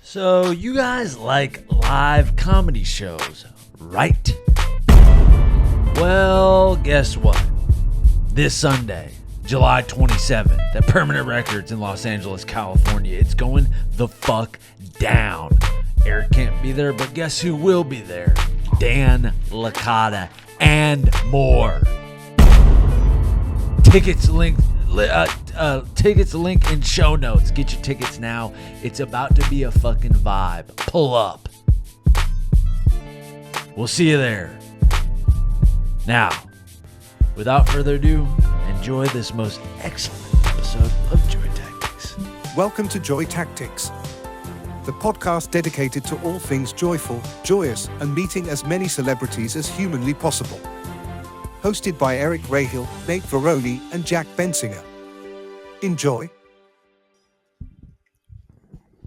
So, you guys like live comedy shows, right? Well, guess what? This Sunday, July 27th, at Permanent Records in Los Angeles, California, it's going the fuck down. Eric can't be there, but guess who will be there? Dan Licata and more. Tickets link in show notes. Get your tickets now. It's about to be a fucking vibe. Pull up. We'll see you there. Now, without further ado, enjoy this most excellent episode of Joy Tactics. Welcome to Joy Tactics, the podcast dedicated to all things joyful, joyous, and meeting as many celebrities as humanly possible. Hosted by Eric Rahill, Nate Veroni, and Jack Bensinger. Enjoy.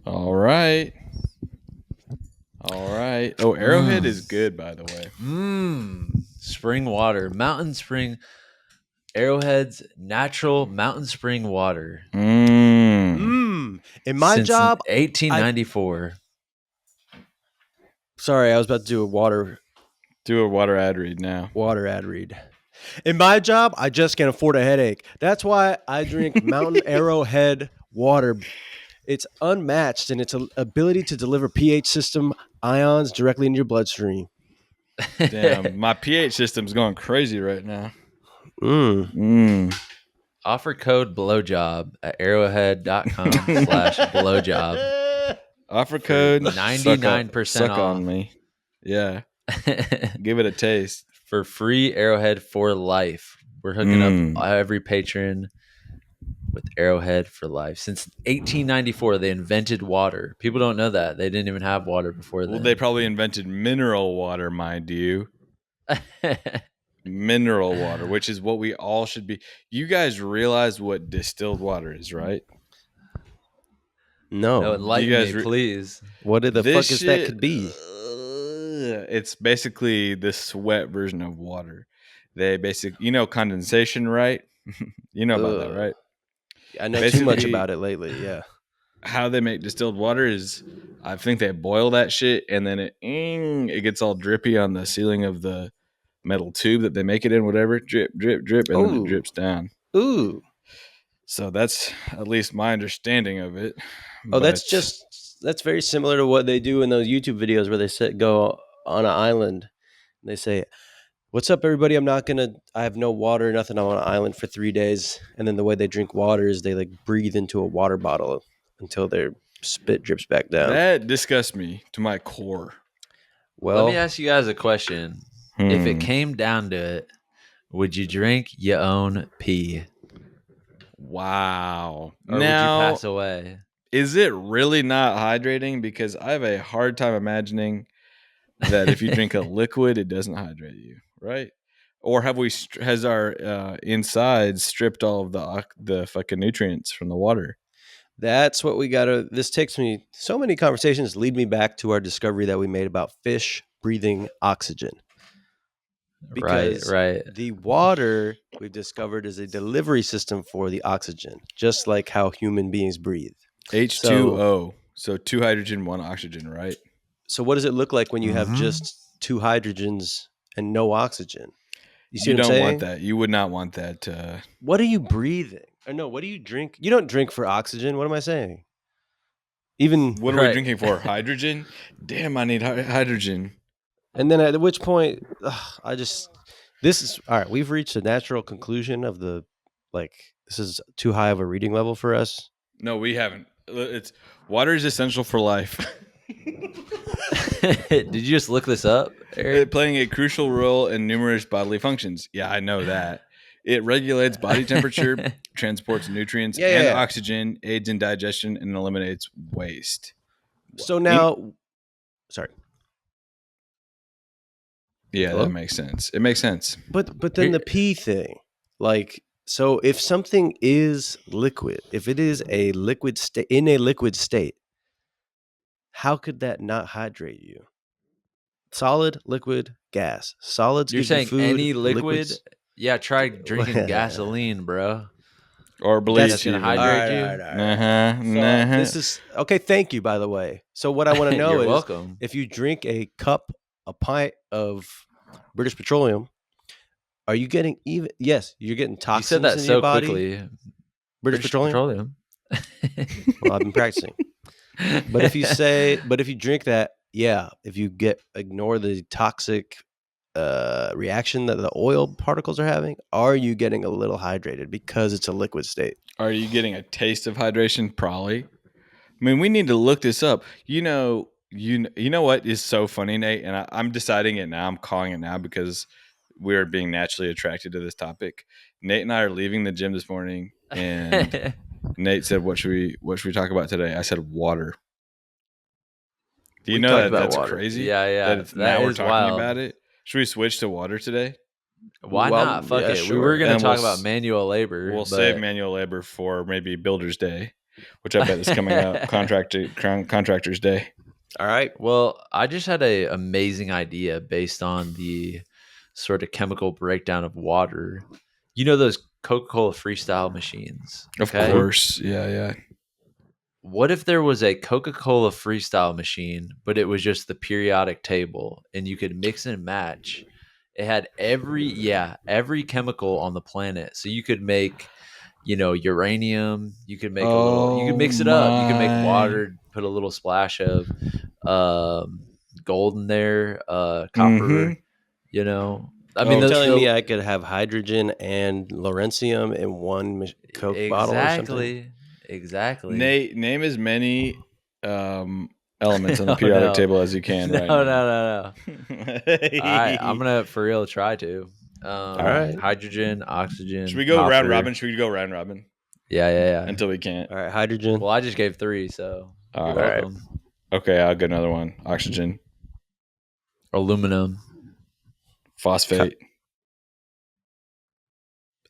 All right. Oh, Arrowhead is good, by the way. Spring water. Mountain spring. Arrowhead's natural mountain spring water. In my Since job, 1894. sorry, I was about to do a water Do a water ad read now. ad read. In my job, I just can't afford a headache. That's why I drink Mountain Arrowhead water. It's unmatched in its ability to deliver pH system ions directly into your bloodstream. Damn, my pH system's going crazy right now. Offer code blowjob at arrowhead.com/blowjob. Offer code 99% suck off. on me. Yeah, give it a taste. For free Arrowhead for life. We're hooking up every patron with Arrowhead for life. Since 1894, they invented water. People don't know that. They didn't even have water before then. Well, they probably invented mineral water, mind you. Mineral water, which is what we all should be. You guys realize what distilled water is, right? No, enlighten you guys me, please. What the This fuck is that shit- could be? It's basically the sweat version of water. They condensation, right? You know about that, right? I know too much Basically- about it lately, yeah. How they make distilled water is, I think they boil that shit and then it gets all drippy on the ceiling of the metal tube that they make it in, whatever, drip, drip, drip, and then Ooh. it drips down. Ooh. So that's at least my understanding of it. Oh, that's But that's very similar to what they do in those YouTube videos where they go on an island and they say, "What's up, everybody? I have no water, nothing. I'm on an island for 3 days." And then the way they drink water is they like breathe into a water bottle until their spit drips back down. that disgusts me to my core. Well, Let me ask you guys a question. If it came down to it, would you drink your own pee? Wow. Or Now, would you pass away? is it really not hydrating? Because I have a hard time imagining that if you drink a liquid, it doesn't hydrate you, right? Or has our insides stripped all of the fucking nutrients from the water? that's what we got to. This takes me, so many conversations lead me back to our discovery that we made about fish breathing oxygen. Because Right. the water we've discovered is a delivery system for the oxygen, just like how human beings breathe. H2O. So 2 hydrogen, 1 oxygen, right? So what does it look like when you have just 2 hydrogens and no oxygen? You see You what I'm don't saying? want that. You would not want that. What are you breathing? Or no, what do you drink? You don't drink for oxygen. What am I saying? Even What are we drinking for? Hydrogen? Damn, I need hydrogen. and then at which point, this is all right. We've reached a natural conclusion of this is too high of a reading level for us. No, we haven't. It's water is essential for life. Did you just look this up, Eric? Playing a crucial role in numerous bodily functions. Yeah, I know that. It regulates body temperature, transports nutrients and oxygen, aids in digestion, and eliminates waste. So now, sorry, Yeah, Hello? that makes sense. It makes sense. but then the pee thing, so if something is liquid, if it is a liquid state in a liquid state, how could that not hydrate you? Solid, liquid, gas. Solids. You're gives you saying food, any liquid? liquids- Yeah, try drinking gasoline, bro. Or bleach. That's gonna even. hydrate you? Uh-huh. This is okay. Thank you, by the way. So what I want to know You're is welcome. if you drink a pint of British Petroleum, are you getting even? Yes, you're getting You toxins said that in so your body. quickly. British Petroleum. Well, I've been practicing. But if you drink that, yeah, if you ignore the toxic reaction that the oil particles are having, are you getting a little hydrated because it's a liquid state? Are you getting a taste of hydration? Probably. I mean, we need to look this up. You know what is so funny, Nate? And I'm deciding it now. I'm calling it now because we're being naturally attracted to this topic. Nate and I are leaving the gym this morning, and Nate said, "What should we talk about today?" I said, "Water." Do you We know talked that about that's water. crazy? Yeah. That That now we're is talking wild. about it. Should we switch to water today? Why Well, not? Fuck yeah, it. We sure. were gonna And talk about manual labor. We'll but save manual labor for maybe Builder's Day, which I bet is coming up. Contractor's Day. All right. Well, I just had a amazing idea based on the sort of chemical breakdown of water. You know those Coca-Cola freestyle machines? Of course. Yeah. What if there was a Coca-Cola freestyle machine, but it was just the periodic table and you could mix and match? It had every chemical on the planet. So you could make, uranium, you could make you could mix it up. You could make water, put a little splash of gold in there, copper, I mean, You're telling me I could have hydrogen and lawrencium in one Coke bottle or something? Exactly. Nate, name as many elements on the Oh, periodic no. table as you can right No. now. All right, I'm gonna for real try to. All right. Hydrogen, oxygen. Should we go round copper. robin? Should we go round robin? Yeah. Until we can't. All right, hydrogen. Well, I just gave 3, so All you're right. welcome. Okay, I'll get another one. Oxygen, Aluminum. phosphate.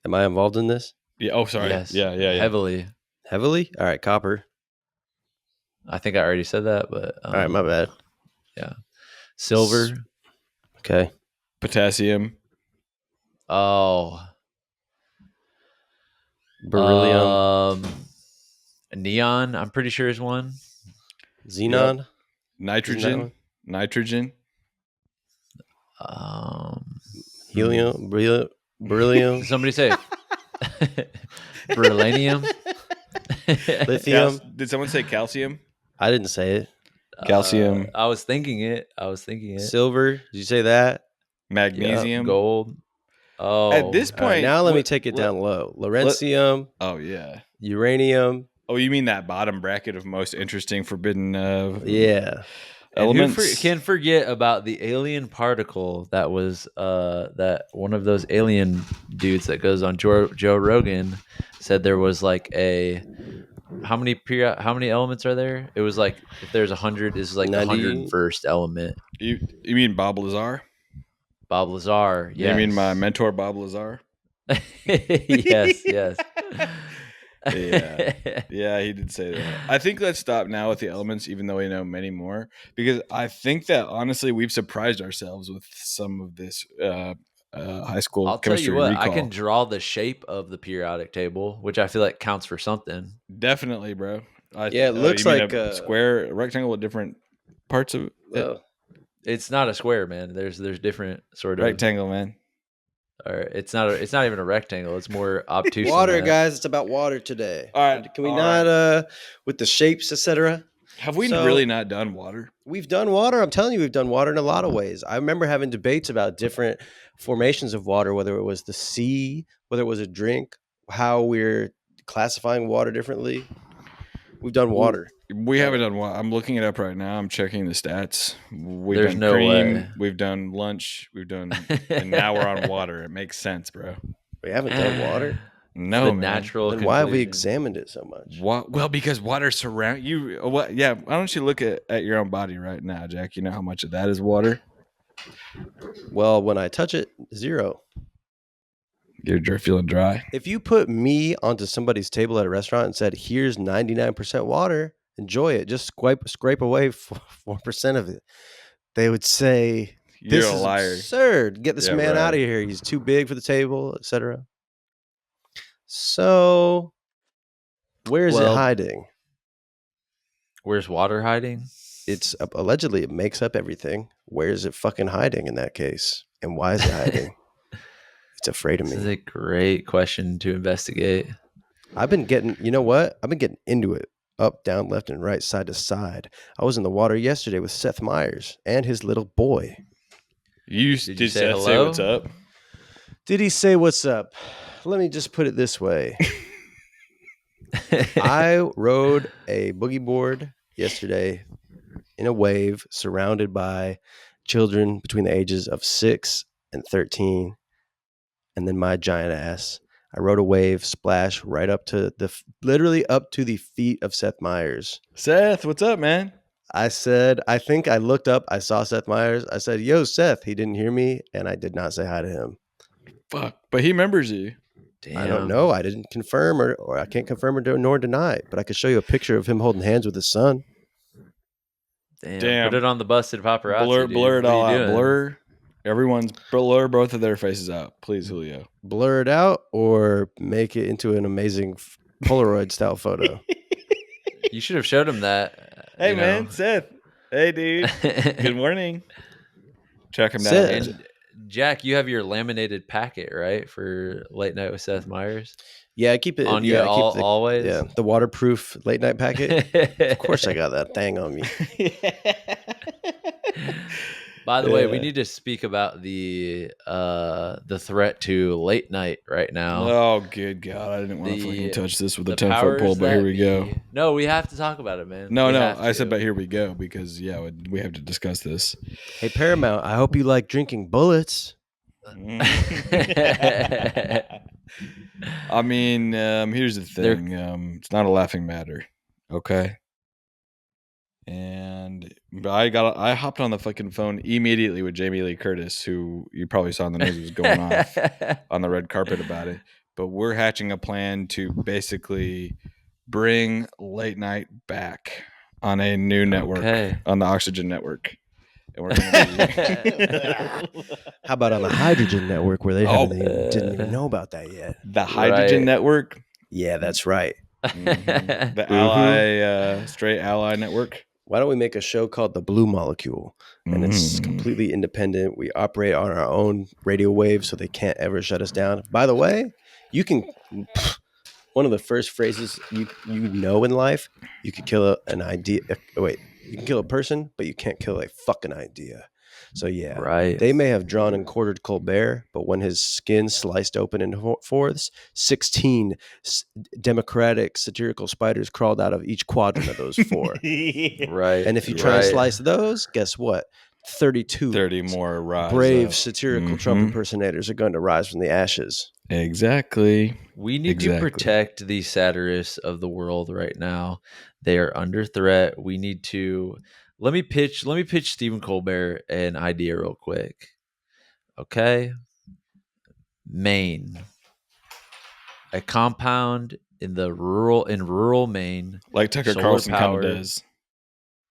Am I involved in this? Yeah. Oh, sorry. Yes. Yeah. Heavily. Heavily? All right, copper. I think I already said that, but All right, my bad. Yeah. Silver. Okay. Potassium. Oh. Beryllium. Neon, I'm pretty sure is one. Xenon. Yep. Nitrogen. Helium. Beryllium. Somebody say beryllium. Lithium. Did someone say calcium? I didn't say it. Calcium. I was thinking it. Silver. Did you say that? Magnesium. Gold. Oh. At this All right, point, now let me take it down low. Lawrencium. Oh yeah. Uranium. Oh, you mean that bottom bracket of most interesting forbidden Yeah. And elements? who can forget about the alien particle that was that one of those alien dudes that goes on Joe Rogan said there was like how many elements are there? It was like if there's 100, this is like the 101st element. You mean Bob Lazar? Bob Lazar. Yes. You mean my mentor Bob Lazar? yes. Yeah, he did say that. I think let's stop now with the elements, even though we know many more, because I think that honestly we've surprised ourselves with some of this high school I'll tell chemistry you what, recall. I can draw the shape of the periodic table, which I feel like counts for something. Definitely, bro. It looks you mean like a square, a rectangle with different parts of it. It's not a square, man. There's different sort of rectangle, man. Or it's not even a rectangle. It's more obtuse. Water, guys. It's about water today. All right. Can we not with the shapes, etc.? Have we really not done water? We've done water. I'm telling you, we've done water in a lot of ways. I remember having debates about different formations of water, whether it was the sea, whether it was a drink, how we're classifying water differently. We've done water. We haven't done water. I'm looking it up right now. I'm checking the stats. There's done no cream. way. We've done lunch. And now we're on water. It makes sense, bro. We haven't done water. No, the man. natural. Then why have we examined it so much? Well, because water surrounds you. What? Yeah. Why don't you look at your own body right now, Jack? You know how much of that is water? Well, when I touch it, 0. You're feeling dry. If you put me onto somebody's table at a restaurant and said, "Here's 99% water, enjoy it," just scrape away 4% of it, they would say, "This You're a is liar. absurd. Get this man out of here. He's too big for the table," etc. So Where is it hiding? Where's water hiding? It's allegedly it makes up everything. Where is it fucking hiding in that case? And why is it hiding? It's afraid of me. This is a great question to investigate. I've been getting, you know what? I've been getting into it. Up, down, left, and right, side to side. I was in the water yesterday with Seth Meyers and his little boy. Did Seth say what's up? Did he say what's up? Let me just put it this way. I rode a boogie board yesterday in a wave surrounded by children between the ages of 6 and 13. And then my giant ass. I rode a wave splash right up to literally up to the feet of Seth Meyers. Seth, what's up, man? I think I looked up. I saw Seth Meyers. I said, yo, Seth. He didn't hear me. And I did not say hi to him. Fuck. But he remembers you. Damn. I don't know. I didn't confirm or I can't confirm or nor deny. But I could show you a picture of him holding hands with his son. Damn. Put it on the busted paparazzi. Blur it all out. Blur. Everyone's blur both of their faces out, please, Julio. Blur it out or make it into an amazing Polaroid style photo. You should have showed him that. Hey, man, Seth. Hey, dude. Good morning. Check him down. And Jack, you have your laminated packet, right, for Late Night with Seth Meyers? Yeah, I keep it on you always. Yeah, the waterproof late night packet. Of course, I got that thing on me. By the way, we need to speak about the threat to late night right now. Oh, good God. I didn't want to fucking touch this with a 10-foot pole, but here we go. No, we have to talk about it, man. No, I said, but here we go, because, yeah, we have to discuss this. Hey, Paramount, I hope you like drinking bullets. I mean, here's the thing. It's not a laughing matter, okay? And I hopped on the fucking phone immediately with Jamie Lee Curtis, who you probably saw in the news was going off on the red carpet about it. But we're hatching a plan to basically bring late night back on a new network, on the Oxygen Network. And we're gonna How about on the Hydrogen Network, where they didn't even know about that yet? The Hydrogen Network? Yeah, that's right. Mm-hmm. The Ally, Straight Ally Network. Why don't we make a show called The Blue Molecule? And it's completely independent. We operate on our own radio waves, so they can't ever shut us down. By the way, you can... One of the first phrases you know in life, you could kill an idea. You can kill a person, but you can't kill a fucking idea. So yeah, right. They may have drawn and quartered Colbert, but when his skin sliced open in fourths, 16 democratic satirical spiders crawled out of each quadrant of those 4. Right. And if you try to slice those, guess what? 30 more rise brave up. Satirical Trump impersonators are going to rise from the ashes. Exactly. We need to protect the satirists of the world right now. They are under threat. We need to let me pitch Stephen Colbert an idea real quick. Okay. Maine. A compound in rural Maine. Like Tucker Carlson kind of does.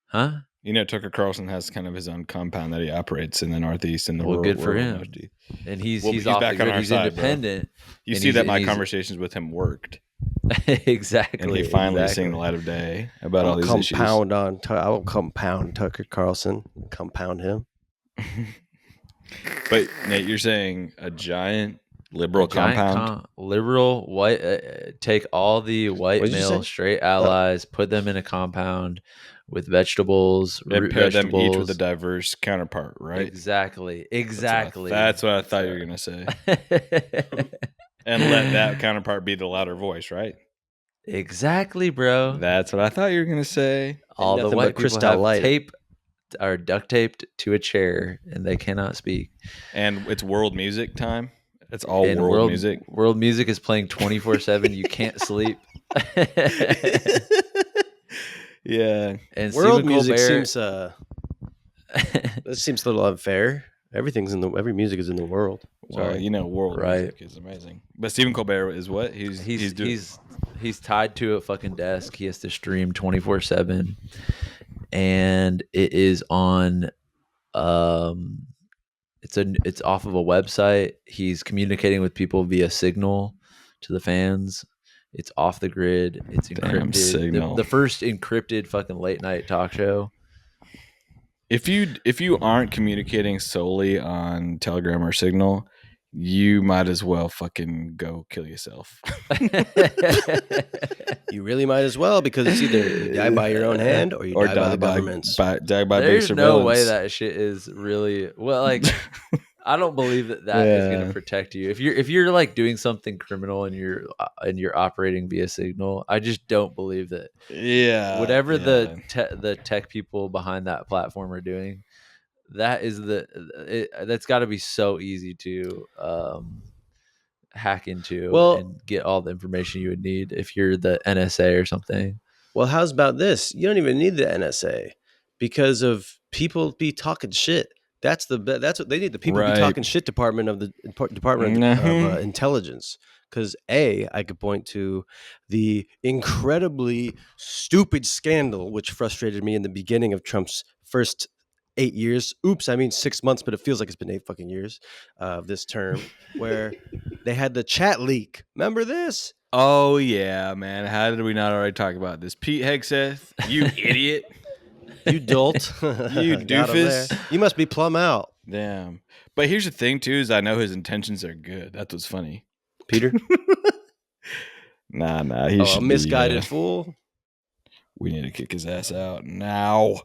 Huh? You know, Tucker Carlson has kind of his own compound that he operates in the Northeast and the rural. Good for him. And he's back on our side, independent. You see that my conversations with him worked. Exactly. And he finally seen the light of day about all these issues. I will compound Tucker Carlson. Compound him. But Nate, you're saying a giant liberal compound? Liberal white. Take all the white male straight allies, put them in a compound with vegetables, root pair vegetables. them each with a diverse counterpart, right? Exactly. That's what I thought you were going to say. And let that counterpart be the louder voice, right? Exactly, bro. That's what I thought you were going to say. All the white people are duct taped to a chair, and they cannot speak. And it's world music time. It's all world music. World music is playing 24/7. You can't sleep. Yeah, and world music seems that seems a little unfair. Every music is in the world. Well, world music is amazing. But Stephen Colbert is what he's tied to a fucking desk. He has to stream 24/7, and it is on. It's off of a website. He's communicating with people via Signal to the fans. It's off the grid. It's Damn encrypted. signal. The first encrypted fucking late night talk show. If you aren't communicating solely on Telegram or Signal, you might as well fucking go kill yourself. You really might as well, because it's either you die by your own hand or you die by the government's. Die by big There's no way surveillance. that shit is really well. Like, I don't believe that is going to protect you. If you're like doing something criminal and you're operating via Signal, I just don't believe that. Yeah. Whatever the tech people behind that platform are doing, that's got to be so easy to hack into and get all the information you would need if you're the NSA or something. Well, how's about this? You don't even need the NSA because of people be talking shit. That's what they need. The people be talking shit department of the Department of Intelligence. Because I could point to the incredibly stupid scandal which frustrated me in the beginning of Trump's first 8 years. Oops, I mean 6 months, but it feels like it's been 8 fucking years of this term, where they had the chat leak. Remember this? Oh yeah, man. How did we not already talk about this? Pete Hegseth, you idiot. You dolt. You doofus. You must be plumb out. Damn. But here's the thing too, is I know his intentions are good. That's what's funny. Peter? Nah. He should a misguided fool. We need to kick his ass out now.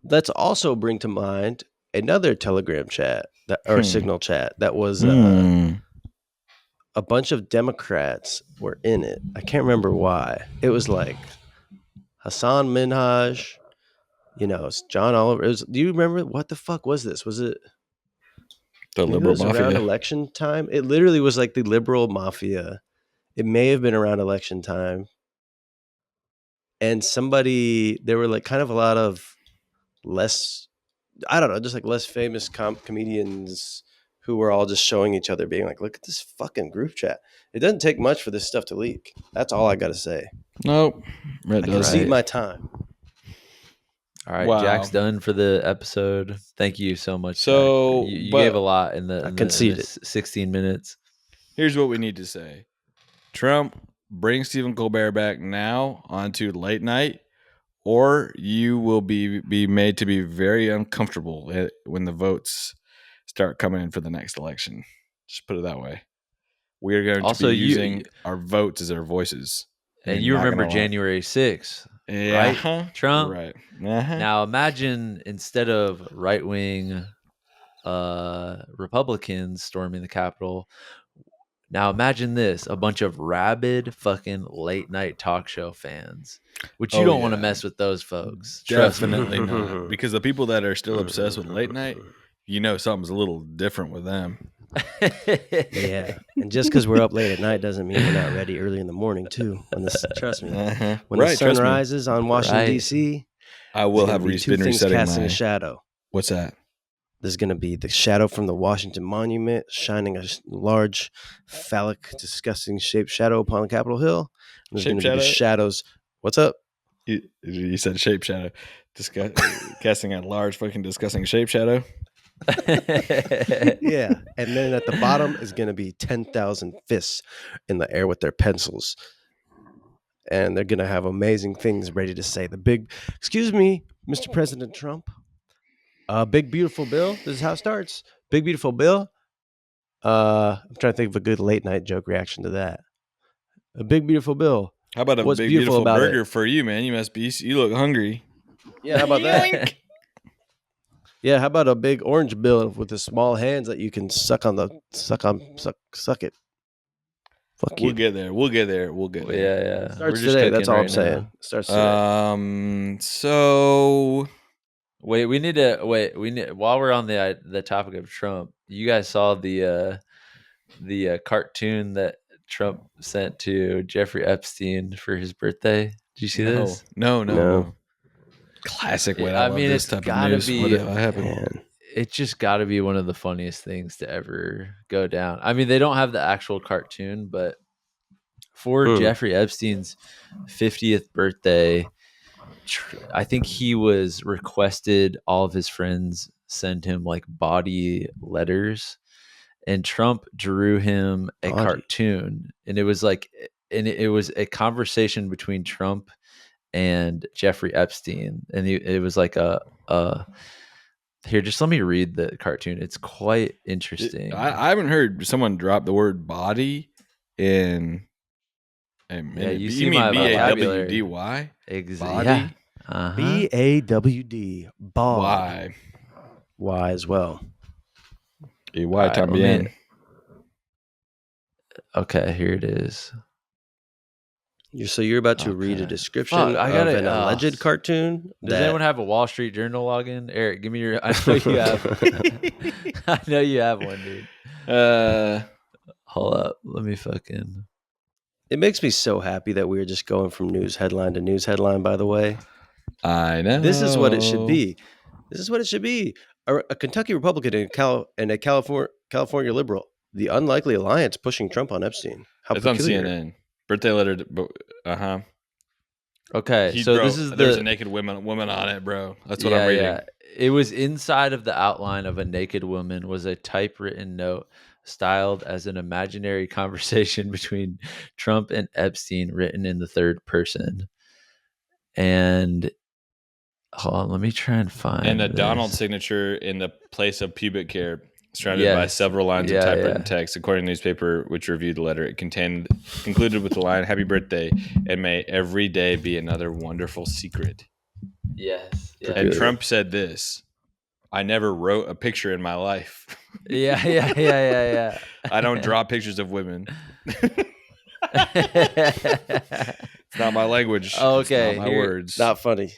Let's also bring to mind another Telegram chat or Signal chat that was a bunch of Democrats were in it. I can't remember why. It was like Hassan Minhaj, it's John Oliver. Do you remember what the fuck was this? Was it the liberal mafia around election time? It literally was like the liberal mafia. It may have been around election time. And there were like kind of a lot of less, I don't know, just like less famous comedians who were all just showing each other, being like, look at this fucking group chat. It doesn't take much for this stuff to leak. That's all I got to say. Nope. I can see my time. All right, wow. Jack's done for the episode. Thank you so much. So you gave a lot in the 16 minutes. Here's what we need to say. Trump, bring Stephen Colbert back now onto late night, or you will be made to be very uncomfortable when the votes start coming in for the next election. Just put it that way. We are going to be using our votes as our voices. And you remember January 6th. Yeah, right? Trump. Right. Now imagine instead of right-wing Republicans storming the Capitol, now imagine this: a bunch of rabid fucking late night talk show fans. Which you don't want to mess with those folks. Definitely not. Because the people that are still obsessed with late night, something's a little different with them. Yeah, and just because we're up late at night doesn't mean we're not ready early in the morning too. Trust me, when the sun rises on Washington D.C., I will have been resetting casting a shadow. What's that? There's going to be the shadow from the Washington Monument shining a large, phallic, disgusting shaped shadow upon the Capitol Hill. There's going to be the shadows. What's up? You said shape shadow, casting a large, fucking disgusting shape shadow. Yeah, and then at the bottom is going to be 10,000 fists in the air with their pencils, and they're going to have amazing things ready to say. Excuse me, Mr. President Trump, big beautiful bill. This is how it starts. Big beautiful bill. I'm trying to think of a good late night joke reaction to that. A big beautiful bill. How about a big beautiful burger for you, man? You look hungry. Yeah, how about that? Yeah, how about a big orange bill with the small hands that you can suck it. Fuck you. We'll get there. Yeah. Starts today. That's all I'm saying. Starts today. So we need while we're on the topic of Trump, you guys saw the cartoon that Trump sent to Jeffrey Epstein for his birthday. Did you see this? No. Classic. I mean, it's gotta be. What happened? It's just got to be one of the funniest things to ever go down. I mean, they don't have the actual cartoon, but for Jeffrey Epstein's 50th birthday, I think he was requested all of his friends send him like body letters, and Trump drew him a cartoon, and it was like it was a conversation between Trump and Jeffrey Epstein, and it was like a here. Just let me read the cartoon. It's quite interesting. I haven't heard someone drop the word body in a minute. Yeah, you see mean my vocabulary. BAWDY? Exactly. Body? Yeah. Uh-huh. BAWD. Bod. Why? Y as well. Y Alright, también. Okay, here it is. So you're about to read a Okay. description Fuck, I of gotta- an alleged cartoon. Does anyone have a Wall Street Journal login? Eric, give me your. I know you have. I know you have one, dude. Hold up. Let me fucking. It makes me so happy that we're just going from news headline to news headline, by the way. I know. This is what it should be. This is what it should be. A Kentucky Republican and a California liberal. The unlikely alliance pushing Trump on Epstein. How It's peculiar. on CNN. Birthday letter. Okay, so this is there's a naked woman on it, bro. That's what I'm reading. Yeah. It was inside of the outline of a naked woman was a typewritten note styled as an imaginary conversation between Trump and Epstein written in the third person. And hold on, let me try and find And a this. Donald signature in the place of pubic hair, surrounded by several lines of typewritten text. According to the newspaper which reviewed the letter, it concluded with the line, "Happy birthday, and may every day be another wonderful secret." Yes. And Trump said this: "I never wrote a picture in my life." Yeah. I don't draw pictures of women. It's not my language. Okay, it's not my words. Not funny.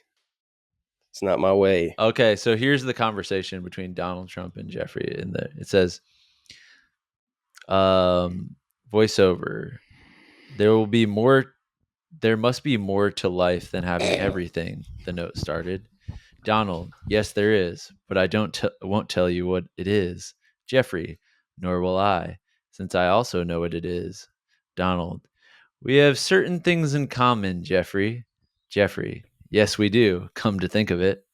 It's not my way. Okay, so here's the conversation between Donald Trump and Jeffrey in there. It says, voiceover, there must be more to life than having everything, the note started. Donald, yes, there is, but I won't tell you what it is. Jeffrey, nor will I, since I also know what it is. Donald, we have certain things in common, Jeffrey. Jeffrey, yes, we do, come to think of it.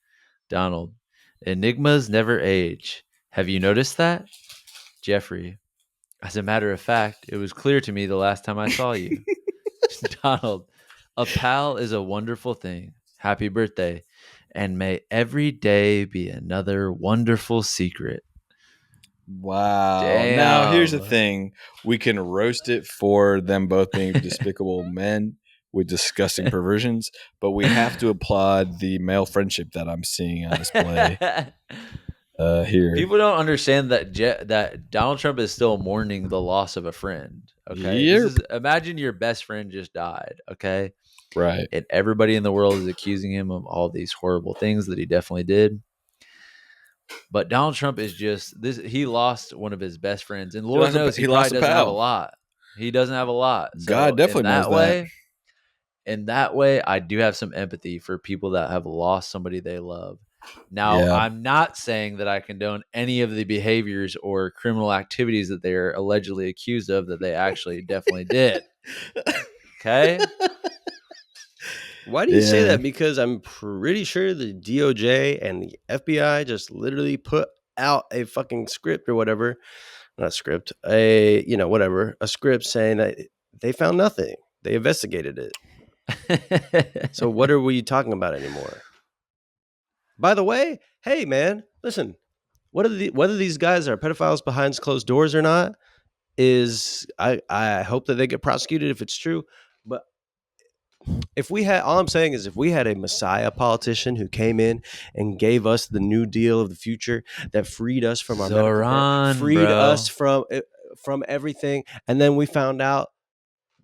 Donald, enigmas never age. Have you noticed that? Jeffrey, as a matter of fact, it was clear to me the last time I saw you. Donald, a pal is a wonderful thing. Happy birthday. And may every day be another wonderful secret. Wow. Damn. Now, here's the thing. We can roast it for them both being despicable men with disgusting perversions, but we have to applaud the male friendship that I'm seeing on display here. People don't understand that Donald Trump is still mourning the loss of a friend. Okay. Yep. Imagine your best friend just died. Okay. Right. And everybody in the world is accusing him of all these horrible things that he definitely did. But Donald Trump is just this. He lost one of his best friends, and Lord knows he probably doesn't have a lot. He doesn't have a lot. So God definitely knows that. In that way, I do have some empathy for people that have lost somebody they love. Now, I'm not saying that I condone any of the behaviors or criminal activities that they are allegedly accused of that they actually definitely did. Okay? Why do you say that? Because I'm pretty sure the DOJ and the FBI just literally put out a fucking script or whatever. Not a script. A script saying that they found nothing. They investigated it. So what are we talking about anymore? By the way, hey man, listen. Whether these guys are pedophiles behind closed doors or not is I hope that they get prosecuted if it's true. But if we had a Messiah politician who came in and gave us the New Deal of the future that freed us from our us from everything, and then we found out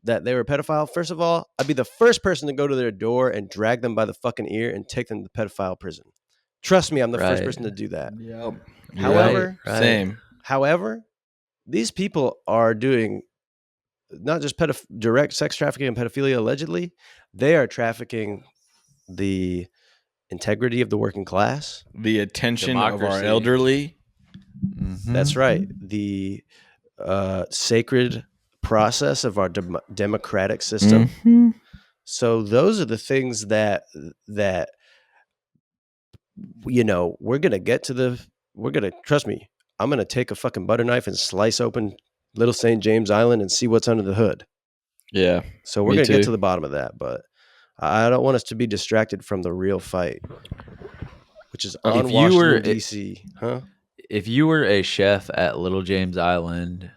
that they were a pedophile, first of all, I'd be the first person to go to their door and drag them by the fucking ear and take them to pedophile prison. Trust me, I'm the first person to do that. Yep. However, these people are doing not just direct sex trafficking and pedophilia allegedly, they are trafficking the integrity of the working class, the attention of our elderly. Mm-hmm. That's right. The sacred process of our democratic system. Mm-hmm. So those are the things that we're gonna trust me. I'm gonna take a fucking butter knife and slice open Little St. James Island and see what's under the hood. Yeah. So we're Me going to get too. to the bottom of that, but I don't want us to be distracted from the real fight, which is on If you were- Washington, D.C. Huh? If you were a chef at Little James Island,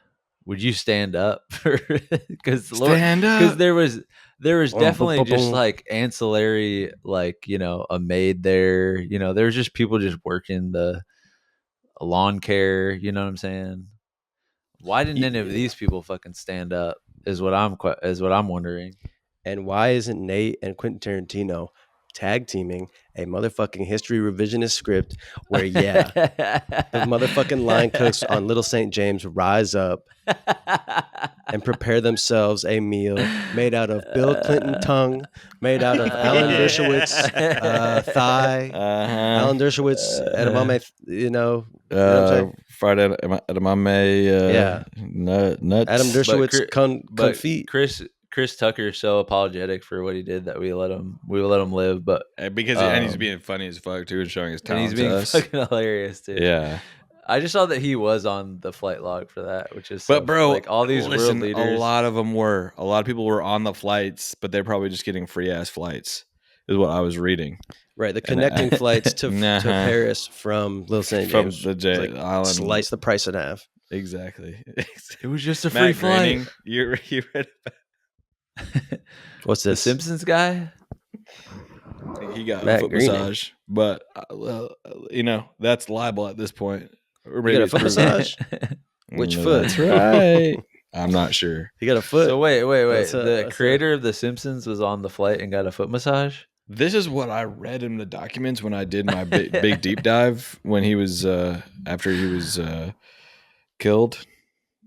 would you stand up? Because Stand up. there was definitely just boom. like ancillary, like, you know, a maid there. You know, there was just people just working the lawn care. You know what I'm saying? Why didn't any of these people fucking stand up? Is what I'm wondering. And why isn't Nate and Quentin Tarantino tag teaming a motherfucking history revisionist script where, yeah, the motherfucking line cooks on Little St. James rise up and prepare themselves a meal made out of Bill Clinton tongue, made out of Alan Dershowitz thigh, Alan Dershowitz edamame, you know what I'm saying? Fried edamame. Yeah. Nuts. Adam Dershowitz But confit. Chris Tucker's so apologetic for what he did that we let him live, but Because and he's being funny as fuck too and showing his and talent he's being to us. fucking hilarious too. Yeah. I just saw that he was on the flight log for that, which is But bro, like all these listen, world leaders. a lot of people were on the flights, but they're probably just getting free ass flights, is what I was reading. Right, the connecting flights to Paris from Little St. From James. the island. Slice the price in half. Exactly. It was just a free Matt flight. Groening, you read What's The this? Simpsons guy. he got Matt a foot Groening. massage, but you know, that's libel at this point. Or You maybe got a it's foot proven. massage? Which foot? That's right. I'm not sure. He got a foot. So wait. That's The creator of The Simpsons was on the flight and got a foot massage. This is what I read in the documents when I did my big deep dive when he was after he was killed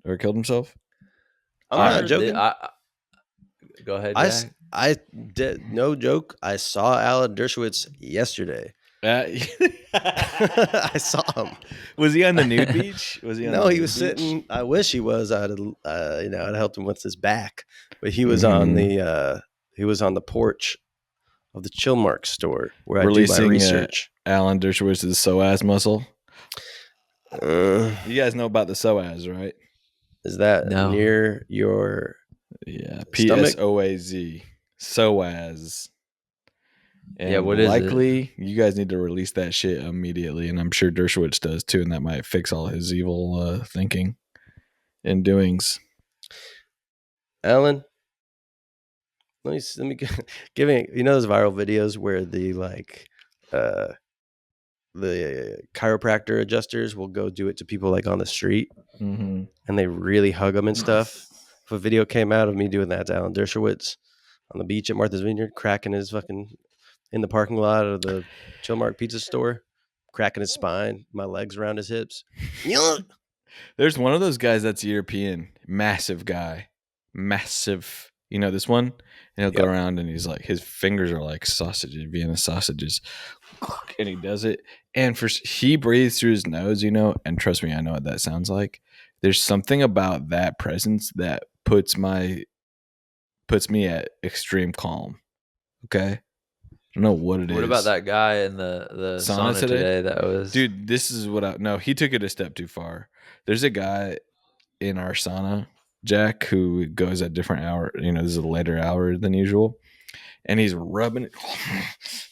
himself. I'm I not heard joking. Go ahead, Jack. I did no joke. I saw Alan Dershowitz yesterday. I saw him. Was he on the nude beach? Was he? On No, the he nude was beach? sitting. I wish he was. I'd helped him with his back, but he was on the porch of the Chillmark store where I do my Releasing, research. Alan Dershowitz's psoas muscle. Uh, You guys know about the psoas, right? is that No. near your Yeah, stomach? PSOAZ, psoas. And Yeah, what is it? likely you guys need to release that shit immediately, and I'm sure Dershowitz does too, and that might fix all his evil thinking and doings. Alan? Let me give me, you know, those viral videos where the chiropractor adjusters will go do it to people like on the street Mm-hmm. and they really hug them and stuff. If a video came out of me doing that to Alan Dershowitz on the beach at Martha's Vineyard, cracking his fucking in the parking lot of the Chillmark pizza store, cracking his spine, my legs around his hips. There's one of those guys that's European, massive guy, massive. You know this one, and he'll go around and he's like, his fingers are like sausages, Vienna sausages, and he does it. And he breathes through his nose, you know. And trust me, I know what that sounds like. There's something about that presence that puts me at extreme calm. Okay, I don't know what it is. What about that guy in the sauna today? That was Dude, this is what no, he took it a step too far. There's a guy in our sauna, Jack, who goes at different hour. You know, this is a later hour than usual, and he's rubbing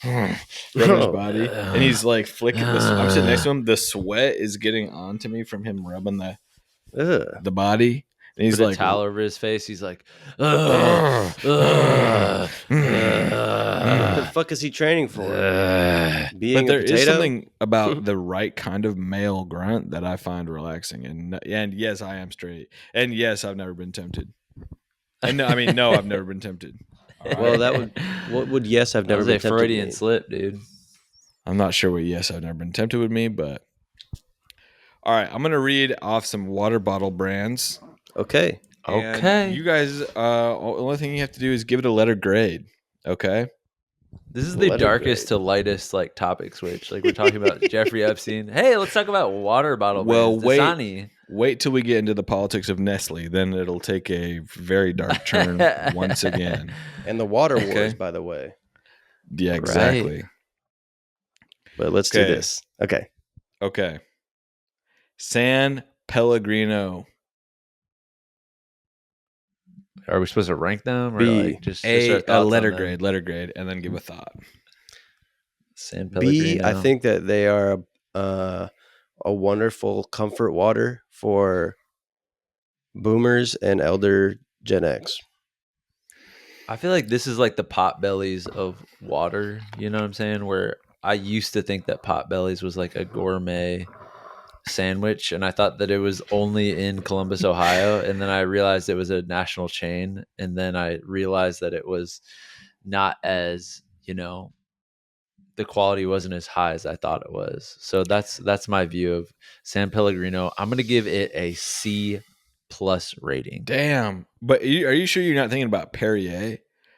his body, and he's like flicking. I'm sitting next to him. The sweat is getting onto me from him rubbing the body, and he's put like a towel over his face. He's like, What the fuck is he training for? Being But there a is potato? something about the right kind of male grunt that I find relaxing. And yes, I am straight. And yes, I've never been tempted. And no, I mean, no, I've never been tempted. Well, what would yes, I've that never was been a tempted Freudian mean? slip, dude. I'm not sure what yes, I've never been tempted with me, but all right, I'm gonna read off some water bottle brands. Okay. And Okay. you guys, the only thing you have to do is give it a letter grade. Okay. This is the Letter darkest grade. to lightest like topic switch. Like we're talking about Jeffrey Epstein. Hey, let's talk about water bottle Well, brands. Dasani. wait till we get into the politics of Nestle. Then it'll take a very dark turn once again. And the water Okay. wars, by the way. Yeah, exactly. But let's do Okay. this. Okay. Okay. San Pellegrino. Are we supposed to rank them or B. like just A our thoughts letter on them? grade, and then give a thought. San B, Pellegrino. I think that they are a wonderful comfort water for boomers and elder Gen X. I feel like this is like the pot bellies of water. You know what I'm saying? Where I used to think that pot bellies was like a gourmet sandwich, and I thought that it was only in Columbus, Ohio. And then I realized it was a national chain, and then I realized that it was not as, the quality wasn't as high as I thought it was. So that's my view of San Pellegrino. I'm gonna give it a C+ rating. Damn. But are you sure you're not thinking about Perrier?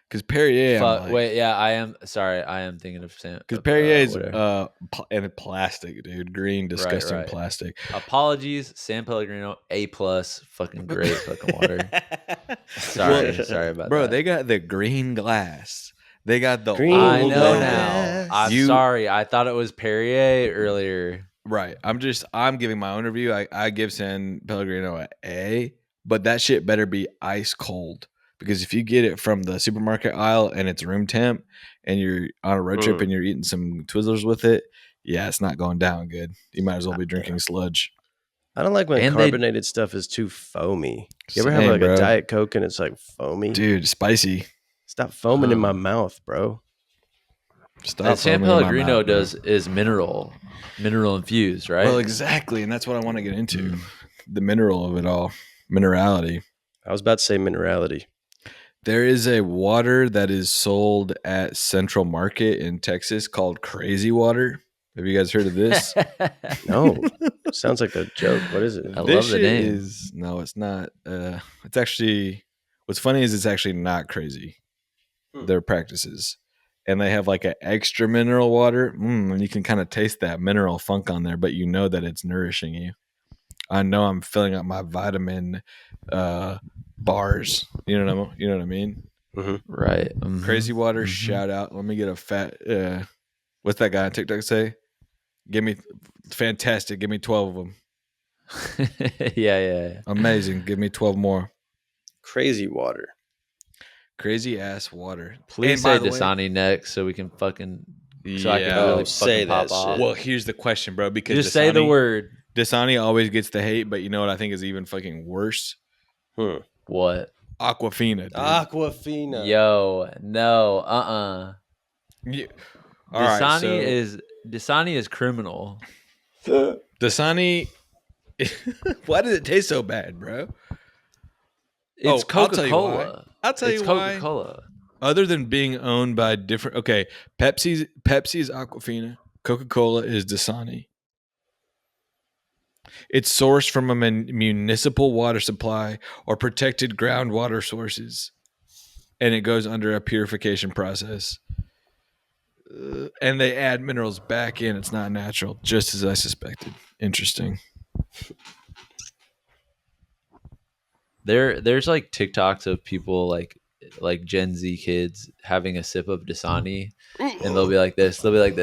Because Perrier, I'm like, Wait, yeah, I am sorry. I am thinking of San. because Perrier's whatever. and plastic, dude, green, disgusting right. plastic. Apologies, San Pellegrino, A+, fucking great fucking water. Sorry about Bro, that. they got the green glass. They got the Green I old know glass. now. I'm You- sorry. I thought it was Perrier earlier. Right. I'm giving my own review. I give San Pellegrino an A, but that shit better be ice cold. Because if you get it from the supermarket aisle and it's room temp and you're on a road trip and you're eating some Twizzlers with it, yeah, it's not going down good. You might as well be drinking sludge. I don't like when And carbonated stuff is too foamy. You ever have Same, like bro. a Diet Coke and it's like foamy? Dude, spicy. Stop foaming in my Huh. mouth, bro. Stop And San foaming in my Pellegrino mouth, bro. is mineral infused, right? Well, exactly, and that's what I want to get into. The mineral of it all. Minerality. I was about to say minerality. There is a water that is sold at Central Market in Texas called Crazy Water. Have you guys heard of this? No, sounds like a joke. What is it? I This love the shit name. No, it's not. It's actually, what's funny is it's actually not crazy. Their practices. And they have like an extra mineral water. And you can kind of taste that mineral funk on there, but you know that it's nourishing you. I know I'm filling up my vitamin bars. You know what I mean? Right. Mhm. Crazy Water, shout out. Let me get a fat. What's that guy on TikTok say? Give me fantastic. Give me 12 of them. yeah. Amazing. Give me 12 more. Crazy water. Crazy ass water. Please And by say the way- Dasani next so we can fucking so I can Yeah. really Oh, say fucking pop that off. shit. Well, here's the question, bro. Because Just say the word. Dasani always gets the hate, but you know what I think is even fucking worse? What? Aquafina, dude. Aquafina. Yo, no, Yeah. All right, Dasani is criminal. Dasani. Why does it taste so bad, bro? It's I'll tell you why. Coca-Cola. I'll tell It's you why. Coca-Cola. Other than being owned by different, Pepsi's Aquafina, Coca-Cola is Dasani. It's sourced from a municipal water supply or protected groundwater sources, and it goes under a purification process. And they add minerals back in. It's not natural, just as I suspected. Interesting. There's like TikToks of people like Gen Z kids having a sip of Dasani, and they'll be like this. Like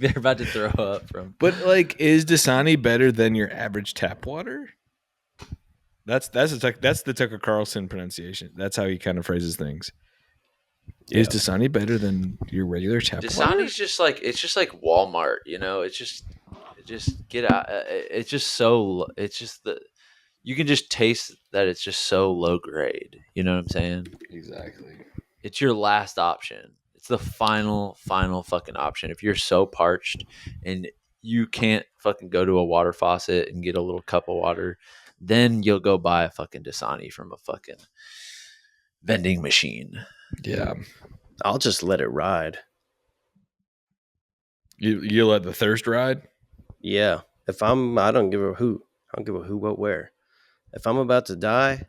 they're about to throw up from. But like, is Dasani better than your average tap water? That's the Tucker Carlson pronunciation. That's how he kind of phrases things. Is Dasani better than your regular tap water? Dasani's just like Walmart, It's just get out. It's just you can just taste that it's just so low grade. You know what I'm saying? Exactly. It's your last option. It's the final fucking option. If you're so parched and you can't fucking go to a water faucet and get a little cup of water, then you'll go buy a fucking Dasani from a fucking vending machine. Yeah. I'll just let it ride. You let the thirst ride? Yeah. I don't give a hoot. I don't give a who, what, where. If I'm about to die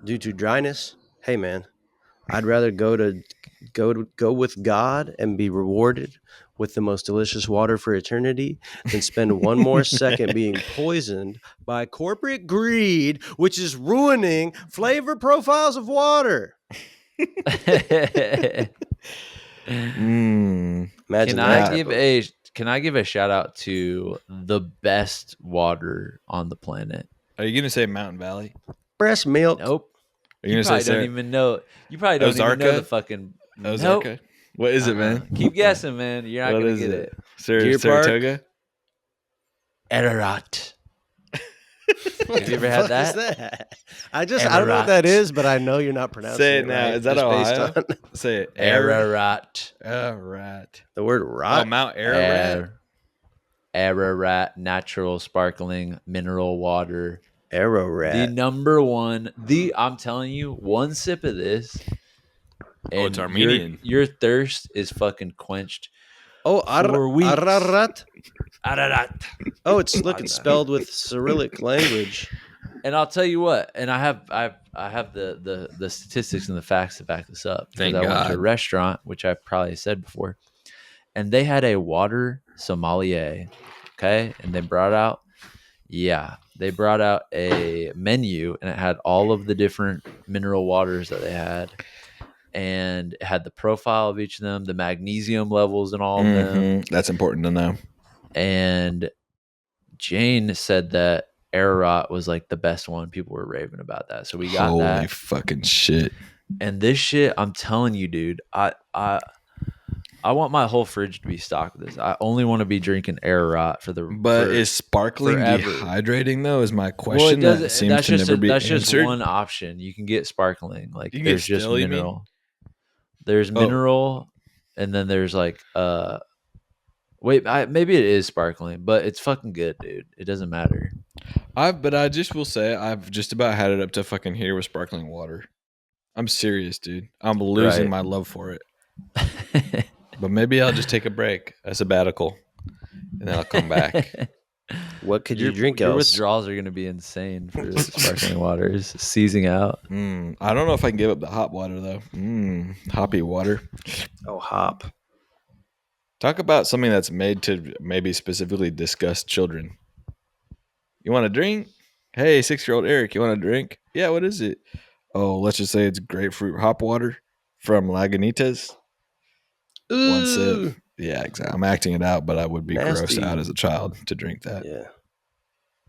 due to dryness, hey man, I'd rather go with God and be rewarded with the most delicious water for eternity than spend one more second being poisoned by corporate greed, which is ruining flavor profiles of water. Imagine Can I give a shout out to the best water on the planet? Are you gonna say Mountain Valley? Breast milk. Nope. Are you You gonna probably say don't even know. You probably don't even know Ozarka? the fucking. Nope. Ozarka? What is it, man? Keep guessing, man. You're not What gonna is get it? it. Deer Park? Saratoga? Ararat. Have you ever had What is that? that? I don't know what that is, but I know you're not pronouncing Say it it now. right, Is that just based Ohio? on Say it. Ararat. Ararat. the word Oh, rot. Mount Ararat. Ararat, natural sparkling mineral water. Arrow The rat. number one. I'm telling you, one sip of this, and it's Armenian. Your thirst is fucking quenched. Oh, for weeks. Ararat. Ararat. Oh, it's spelled with Cyrillic language. And I'll tell you what, and I have the statistics and the facts to back this up. Thank I went to a God. restaurant, which I've probably said before, and they had a water sommelier. Okay, and they brought out a menu, and it had all of the different mineral waters that they had, and it had the profile of each of them, the magnesium levels in all of them. That's important to know. And Jane said that Ararat was like the best one. People were raving about that. So we got Holy that. fucking shit. And this shit, I'm telling you, dude, I want my whole fridge to be stocked with this. I only want to be drinking Ararat But is sparkling forever. dehydrating though? Is my Well, question. it does, that seems to never be that's answered. just one option. You can get sparkling. Like You can there's get just still, you mean? mineral. There's mineral, and then there's like maybe it is sparkling, but it's fucking good, dude. It doesn't matter. But I just will say I've just about had it up to fucking here with sparkling water. I'm serious, dude. I'm losing Right. my love for it. But maybe I'll just take a break, a sabbatical, and then I'll come back. What could you drink Your else? withdrawals are going to be insane for the sparkling waters, seizing out. I don't know if I can give up the hot water though. Hoppy water. Oh, hop. Talk about something that's made to maybe specifically disgust children. You want a drink? Hey, 6-year-old Eric, you want a drink? Yeah, what is it? Oh, let's just say it's grapefruit hop water from Lagunitas. One sip. Yeah, exactly. I'm acting it out, but I would be Nasty. grossed out as a child to drink that. Yeah.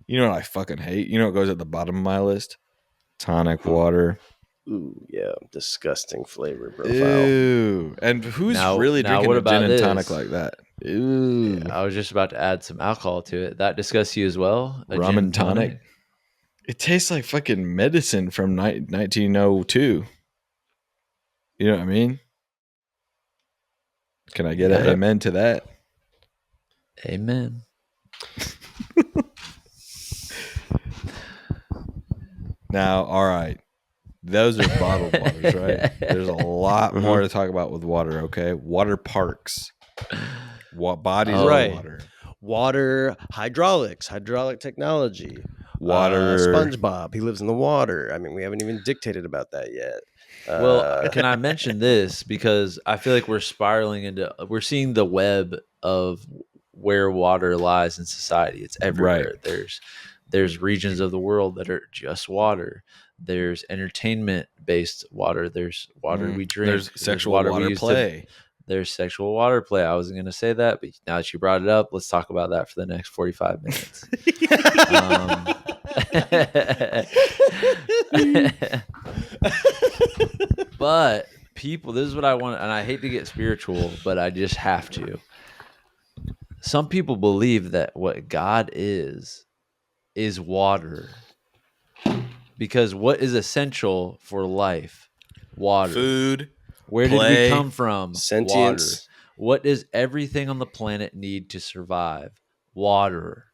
You know what I fucking hate? You know what goes at the bottom of my list? Tonic water. Ooh, yeah. Disgusting flavor profile. Ew. And who's really drinking what a gin about and this? tonic like that? Ew. Yeah, I was just about to add some alcohol to it. That disgusts you as well? A Rum gin and tonic? It tastes like fucking medicine from 1902. You know what I mean? Can I get an Yeah. amen to that? Amen. Now, all right. Those are bottled waters, right? There's a lot more to talk about with water, okay? Water parks. What bodies Right. of water? Water hydraulic technology. Water. SpongeBob, he lives in the water. I mean, we haven't even dictated about that yet. Well, can I mention this? Because I feel like we're seeing the web of where water lies in society. It's everywhere. There's regions of the world that are just water. There's entertainment-based water. There's water we drink. There's sexual water water we use play. There's sexual water play. I wasn't going to say that, but now that you brought it up, let's talk about that for the next 45 minutes. But people, this is what I want, and I hate to get spiritual, but I just have to. Some people believe that what God is water. Because what is essential for life? Water. Food. Where did we come from? Sentience. Water. What does everything on the planet need to survive? Water.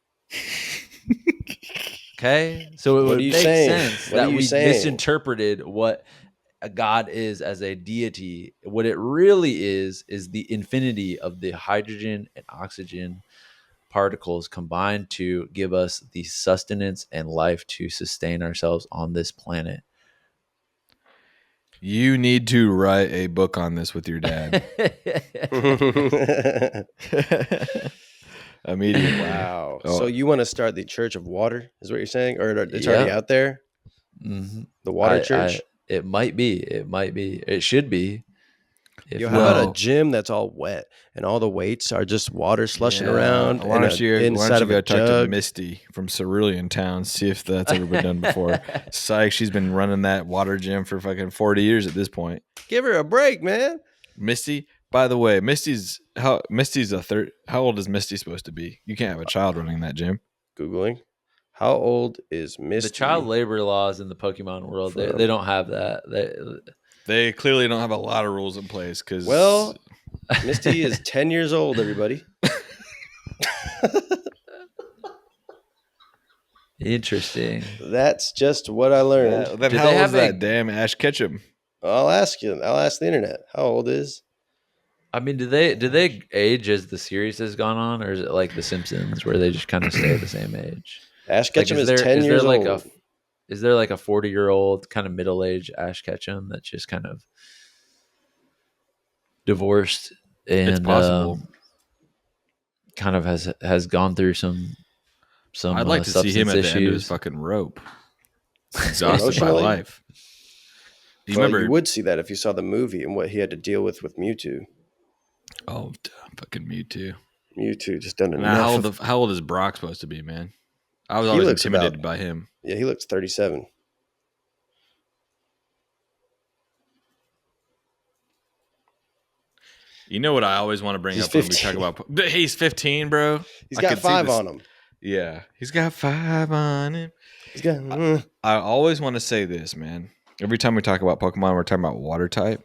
Okay? So it What would are you make saying? sense What are that you we saying? misinterpreted what a God is as a deity. What it really is the infinity of the hydrogen and oxygen particles combined to give us the sustenance and life to sustain ourselves on this planet. You need to write a book on this with your dad. Immediately. Wow. Oh. So you want to start the Church of Water, is what you're saying? Or it's already out there? Mm-hmm. The Water Church? It might be. It should be. If Yo, how about a Well- gym that's all wet and all the weights are just water slushing Yeah. around Why don't you inside of go a talk to jug? Misty from Cerulean Town, see if that's ever been done before. Psych, she's been running that water gym for fucking 40 years at this point. Give her a break, man. Misty, by the way, how old is Misty supposed to be? You can't have a child running that gym. Googling. How old is Misty? the child labor laws in the Pokemon world, they don't have that. They clearly don't have a lot of rules in place because Well, Misty is 10 years old, everybody. Interesting. That's just what I learned. then Did how they old is have that damn Ash Ketchum? I'll ask you. I'll ask the internet. How old is? I mean, do they age as the series has gone on, or is it like The Simpsons where they just kind of stay the same age? Ash Ketchum is there 10 years like old. is there like a 40-year-old kind of middle-aged Ash Ketchum that's just kind of divorced and It's possible. kind of has gone through some I'd like to see him at substance the end of his issues. fucking rope, exhausted by Emotionally? life. You Well, remember? you would see that if you saw the movie and what he had to deal with Mewtwo. Oh, fucking Mewtwo. Mewtwo just done Now, enough. how old is Brock supposed to be, man? I was He always looks intimidated about- by him. Yeah, he looks 37. You know what I always want to bring He's up when 15. we talk about? He's 15, bro. He's I got could see 5 this- on him. Yeah, he's got 5 on him. He's got. I always want to say this, man. Every time we talk about Pokemon, we're talking about water type.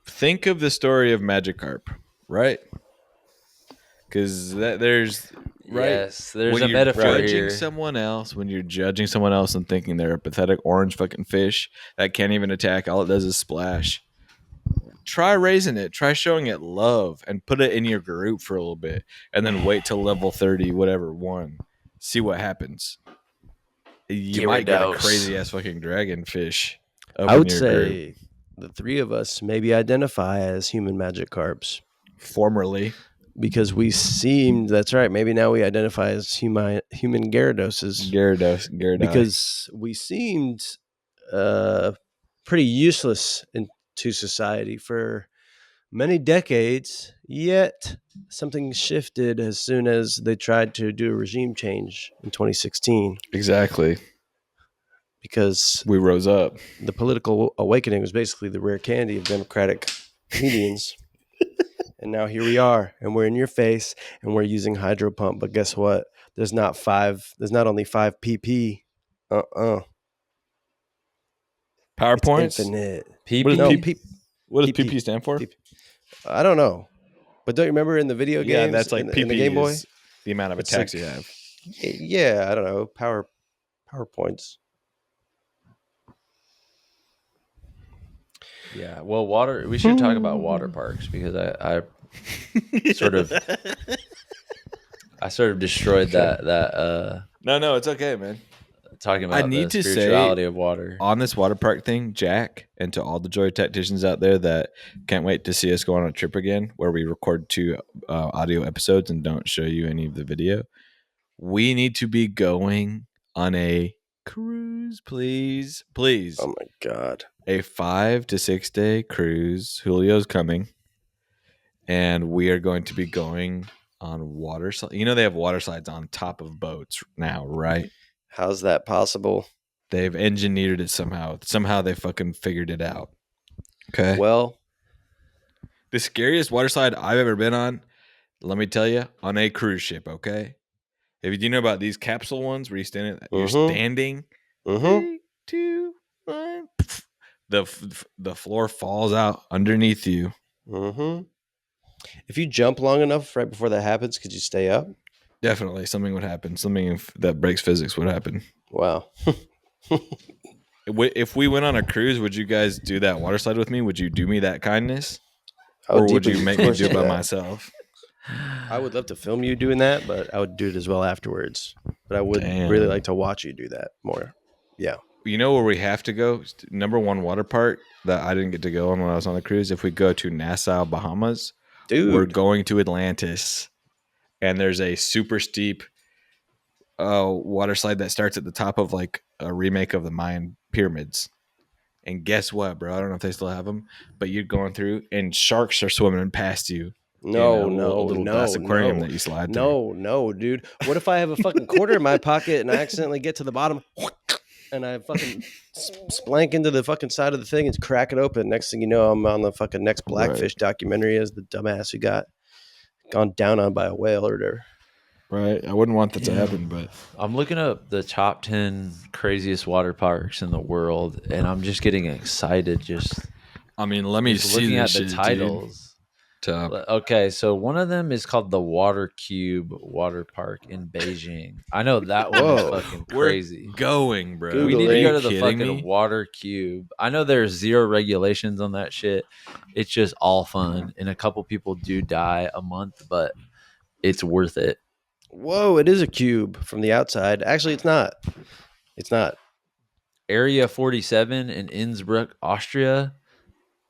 Think of the story of Magikarp, right? Because there's right. Yes, there's when a you're metaphor judging here. someone else, when you're judging someone else and thinking they're a pathetic orange fucking fish that can't even attack, all it does is splash. Try raising it. Try showing it love and put it in your group for a little bit, and then wait till level 30, whatever one. See what happens. You might get a Gyarados. crazy ass fucking dragonfish. I would say the 3 of us maybe identify as human Magikarps formerly. because we seemed. That's right. Maybe now we identify as human Gyaradoses Gyarados. because we seemed pretty useless into society for many decades. Yet something shifted as soon as they tried to do a regime change in 2016 Exactly. because We rose up. the political awakening was basically the rare candy of Democratic comedians. And now here we are, and we're in your face, and we're using hydro pump. But guess what? There's not only 5 pp. PowerPoints. Infinite. PP? No, What does PP. PP stand for? PP. I don't know. But don't you remember in the video games? Yeah, that's like in PP the Game Boy? is the amount of It's attacks like- you have. Yeah, I don't know. PowerPoints. Yeah. Well, water. We should talk about water parks because I sort of destroyed that No, it's okay, man. talking about I need the to say- spirituality of water. On this water park thing, Jack, and to all the Joy Tacticians out there that can't wait to see us go on a trip again where we record 2 audio episodes and don't show you any of the video. We need to be going on a cruise, please. Please. Oh my God. A 5 to 6 day cruise. Julio's coming. And we are going to be going on water slides. You know, they have water slides on top of boats now, right? How's that possible? They've engineered it somehow. Somehow they fucking figured it out. Okay. Well, The scariest water slide I've ever been on, let me tell you, on a cruise ship, okay? If you know about these capsule ones where you're standing, mhm. 3, 2, 1, the floor falls out underneath you. If you jump long enough right before that happens, could you stay up? Definitely something would happen. Something that breaks physics would happen. Wow. If we went on a cruise, would you guys do that water slide with me? Would you do me that kindness? How Or would deep you is make the me push do it to by that? myself? I would love to film you doing that, but I would do it as well afterwards. But I would Damn. really like to watch you do that more. Yeah. You know where we have to go? Number one water park that I didn't get to go on when I was on the cruise. If we go to Nassau, Bahamas, Dude. we're going to Atlantis. And there's a super steep water slide that starts at the top of like a remake of the Mayan pyramids. And guess what, bro? I don't know if they still have them, but you're going through and sharks are swimming past you. No, in a little glass aquarium that you slide through. No, dude. What if I have a fucking quarter in my pocket and I accidentally get to the bottom and I fucking splank into the fucking side of the thing and crack it open? Next thing you know, I'm on the fucking next Blackfish documentary as the dumbass who got gone down on by a whale or whatever. Right. I wouldn't want that to happen, but I'm looking up the top 10 craziest water parks in the world, and I'm just getting excited just I mean, let me see looking at this the shit, titles. Dude. Okay, so one of them is called the Water Cube Water Park in Beijing. I know that one is fucking crazy. We're going, bro. We need to go to the kidding fucking me? Water Cube. I know there's 0 regulations on that shit. It's just all fun, and a couple people do die a month, but it's worth it. Whoa, it is a cube from the outside. Actually, it's not. It's not. Area 47 in Innsbruck, Austria,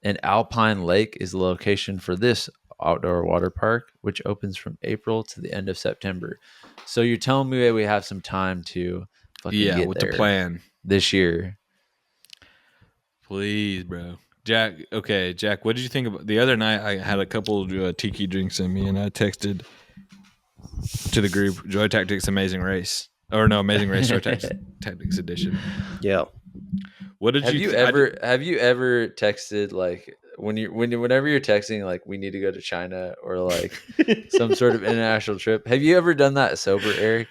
and Alpine Lake is the location for this outdoor water park, which opens from April to the end of September. So you're telling me we have some time to fucking get with there the plan this year. Please, bro. Jack, what did you think about the other night? I had a couple of tiki drinks in me, and I texted to the group, Joy Tactics Amazing Race. Or no, Amazing Race Joy Tactics Edition. Yeah. What did Have you ever texted like whenever you're texting like we need to go to China or like some sort of international trip? Have you ever done that sober, Eric?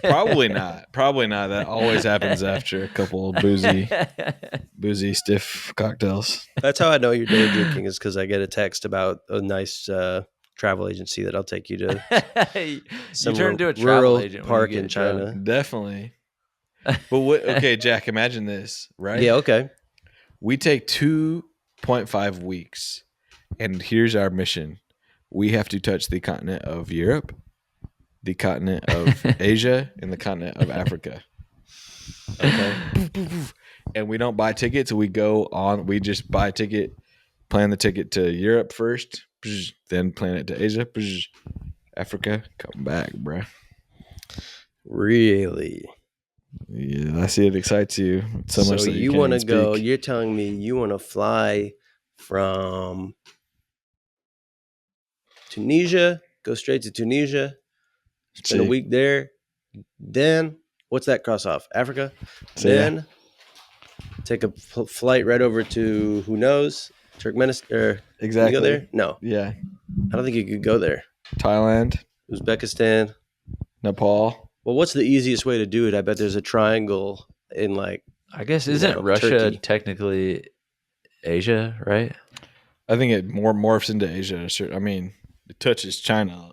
Probably not. That always happens after a couple of boozy, stiff cocktails. That's how I know you're day drinking is because I get a text about a nice travel agency that I'll take you to some you turn into a travel rural agent park when you in get China. drunk. Definitely. But okay, Jack, imagine this, right? Yeah, okay. We take 2.5 weeks, and here's our mission. We have to touch the continent of Europe, the continent of Asia, and the continent of Africa. Okay. And we don't buy tickets. We just buy a ticket, plan the ticket to Europe first, then plan it to Asia, Africa, come back, bruh. Really? Yeah, I see it excites you so much that you want to can't go, speak. you're telling me you want to fly from Tunisia, go straight to Tunisia, spend a week there, then what's that cross off? Africa? Then take a flight right over to who knows? Turkmenistan? Or Exactly. Can you go there? No. Yeah. I don't think you could go there. Thailand, Uzbekistan, Nepal. Well, what's the easiest way to do it? I bet there's a triangle in like. I guess isn't Russia Turkey. technically Asia, right? I think it morphs into Asia. I mean, it touches China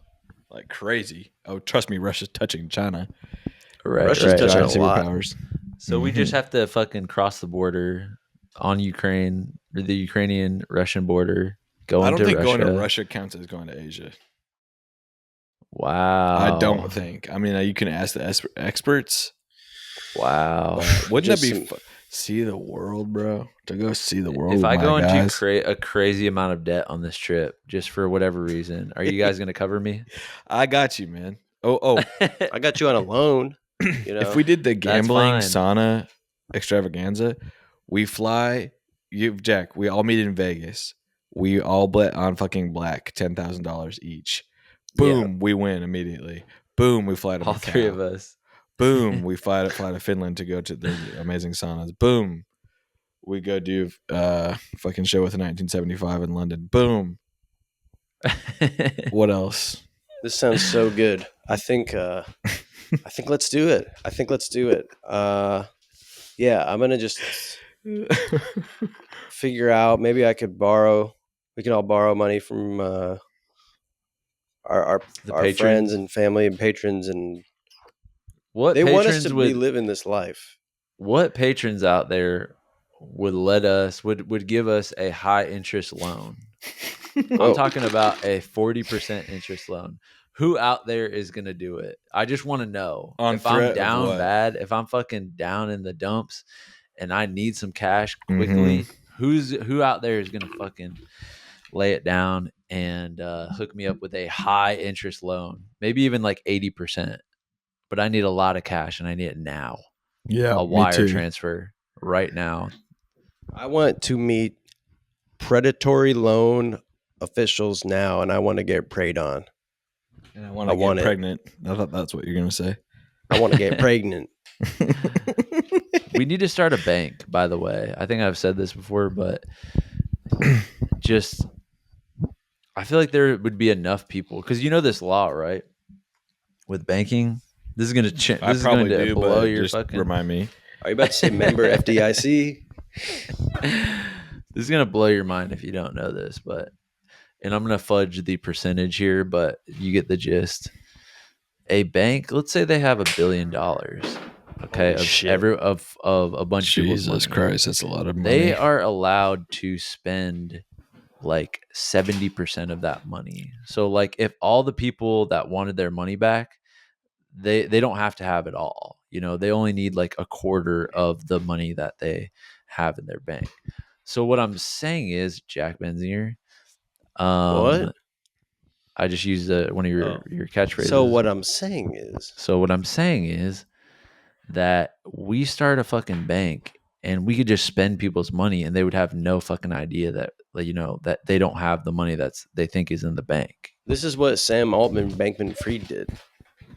like crazy. Oh, trust me, Russia's touching China. Right. Russia's touching Giant a lot. superpowers. So we just have to fucking cross the border on Ukraine or the Ukrainian-Russian border. I don't think going to Russia counts as going to Asia. Wow. I don't think. I mean, you can ask the experts. Wow. Wouldn't that be see the world, bro? To go see the world. If I go into a crazy amount of debt on this trip, just for whatever reason, are you guys going to cover me? I got you, man. Oh, I got you on a loan. You know, if we did the gambling sauna extravaganza, we fly. Jack, we all meet in Vegas. We all bet on fucking black, $10,000 each. Boom, we win immediately. Boom, we fly to all Macau. 3 of us. Boom, we fly to Finland to go to the amazing saunas. Boom, we go do fucking show with the 1975 in London. Boom. What else? This sounds so good. I think let's do it. Yeah, I'm gonna just figure out. Maybe I could borrow. We can all borrow money from our friends and family and patrons, and they want us to be living this life. What patrons out there would give us a high interest loan? I'm talking about a 40% interest loan. Who out there is going to do it? I just want to know. If I'm down bad, if I'm fucking down in the dumps and I need some cash quickly, who out there is going to fucking lay it down and hook me up with a high interest loan? Maybe even like 80%. But I need a lot of cash and I need it now. Yeah, a wire transfer right now. I want to meet predatory loan officials now, and I want to get preyed on. And I want to get pregnant. I thought that's what you're going to say. I want to get pregnant. We need to start a bank, by the way. I think I've said this before, but just I feel like there would be enough people because you know this law, right? With banking, this is going to change. This is going to blow your fucking. Remind me. Are you about to say member FDIC? This is going to blow your mind if you don't know this, and I'm going to fudge the percentage here, but you get the gist. A bank, let's say they have $1 billion. Okay, of a bunch of people's money. Jesus Christ, that's a lot of money. They are allowed to spend like 70% of that money. So like if all the people that wanted their money back, they don't have to have it all. You know, they only need like a quarter of the money that they have in their bank. So what I'm saying is, Jack Benzinger, What? I just used one of your catchphrases. So what I'm saying is that we start a fucking bank and we could just spend people's money and they would have no fucking idea that, you know, that they don't have the money they think is in the bank. This is what Sam Altman-Bankman-Fried did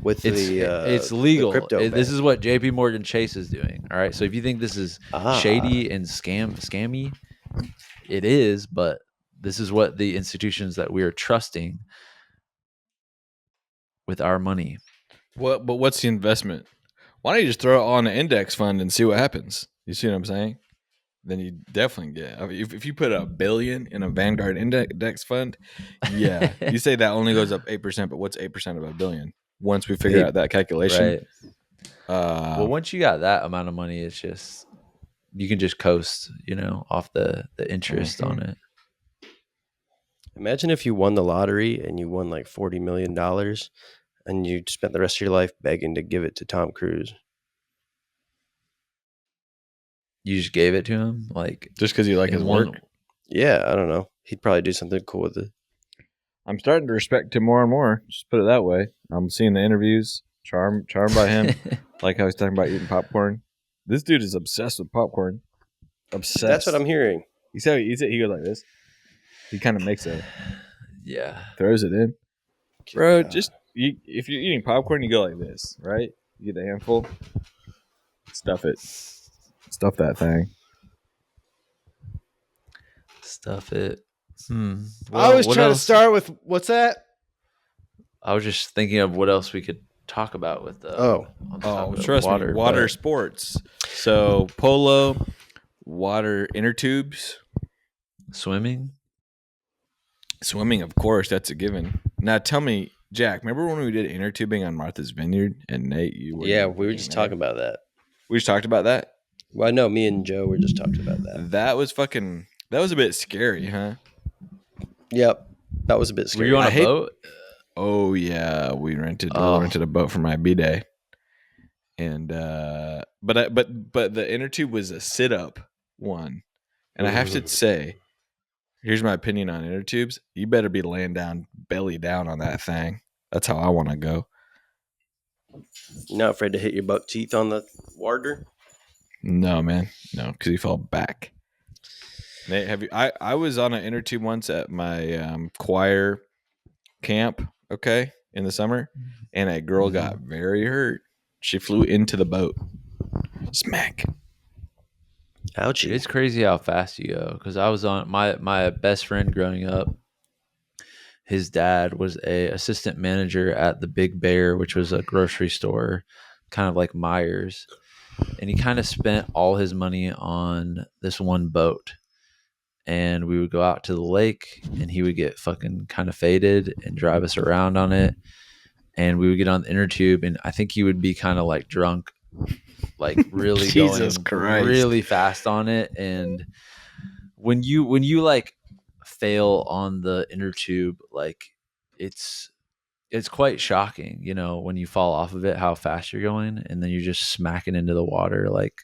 with it's legal. The crypto this is what JP Morgan Chase is doing. All right. So if you think this is shady and scammy, it is, but this is what the institutions that we are trusting with our money. But what's the investment? Why don't you just throw it on an index fund and see what happens? You see what I'm saying? Then you definitely get. I mean, if you put $1 billion in a Vanguard index fund, yeah, you say that only goes up 8%. But what's 8% of $1 billion? Once we figure out that calculation, right? Well, once you got that amount of money, it's just you can just coast, you know, off the interest on it. Imagine if you won the lottery and you won like $40 million and you spent the rest of your life begging to give it to Tom Cruise. You just gave it to him? Like just because you like his work? Yeah, I don't know. He'd probably do something cool with it. I'm starting to respect him more and more. Just put it that way. I'm seeing the interviews. Charmed by him. Like how he's talking about eating popcorn. This dude is obsessed with popcorn. Obsessed. That's what I'm hearing. You see how he eats it? He goes like this. He kind of makes it. Yeah. Throws it in. Bro, just if you're eating popcorn, you go like this, right? You get a handful. Stuff it. Stuff that thing. Stuff it. Well, I was trying to start with, what's that? I was just thinking of what else we could talk about with trust me, water sports. So polo, water inner tubes, swimming, of course, that's a given. Now tell me, Jack, remember when we did inner tubing on Martha's Vineyard and Nate? We were just talking about that. We just talked about that. Well, no, me and Joe were just talking about that. That was a bit scary, huh? Yep, that was a bit scary. Were you on a boat? Oh yeah, we rented a boat for my B-day, and but the inner tube was a sit-up one, and I have to say, here's my opinion on inner tubes: you better be laying down, belly down on that thing. That's how I want to go. You're not afraid to hit your buck teeth on the water? No, man, no, because you fall back. Nate, have you? I was on an inner tube once at my choir camp. Okay, in the summer, and a girl got very hurt. She flew into the boat. Smack. Ouchie. It's crazy how fast you go. Because I was on my best friend growing up. His dad was a assistant manager at the Big Bear, which was a grocery store, kind of like Meyers, and he kind of spent all his money on this one boat. And we would go out to the lake and he would get fucking kind of faded and drive us around on it. And we would get on the inner tube and I think he would be kind of like drunk, like really going really fast on it. And when you like fail on the inner tube, like it's quite shocking, you know, when you fall off of it, how fast you're going. And then you're just smacking into the water, like,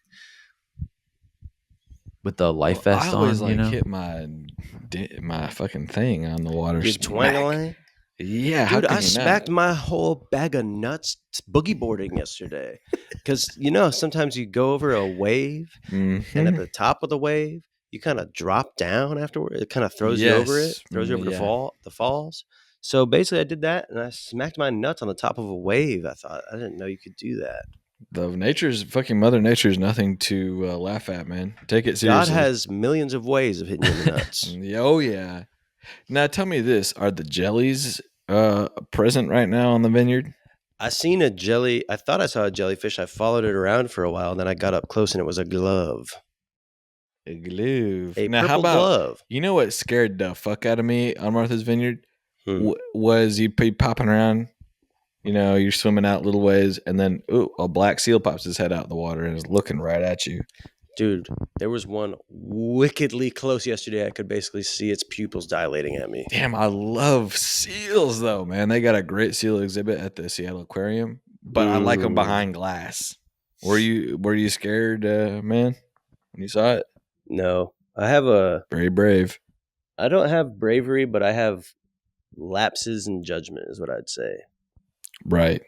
with the life vest I always on, you know? hit my fucking thing on the water. Twangling? Yeah, how Dude, can I you smacked not? my whole bag of nuts boogie boarding yesterday. Because, sometimes you go over a wave, and at Mhm. the top of the wave, you kind of drop down afterward. It kind of throws you over it, Yes. throws you over Yeah. the falls. So basically, I did that, and I smacked my nuts on the top of a wave. I didn't know you could do that. Mother Nature is nothing to laugh at, man. Take it God seriously. has millions of ways of hitting you in the nuts. Oh yeah. Now tell me this: are the jellies present right now on the vineyard? I seen a jelly. I thought I saw a jellyfish. I followed it around for a while, and then I got up close, and it was a glove, A glove. a Now, how purple about glove. what scared the fuck out of me on Martha's Vineyard Hmm. was you be popping around. You're swimming out little ways, and then a black seal pops his head out of the water and is looking right at you. Dude, there was one wickedly close yesterday. I could basically see its pupils dilating at me. Damn, I love seals though, man. They got a great seal exhibit at the Seattle Aquarium, but I like them behind glass. Were you scared, man, when you saw it? No, Very brave. I don't have bravery, but I have lapses in judgment, is what I'd say. Right.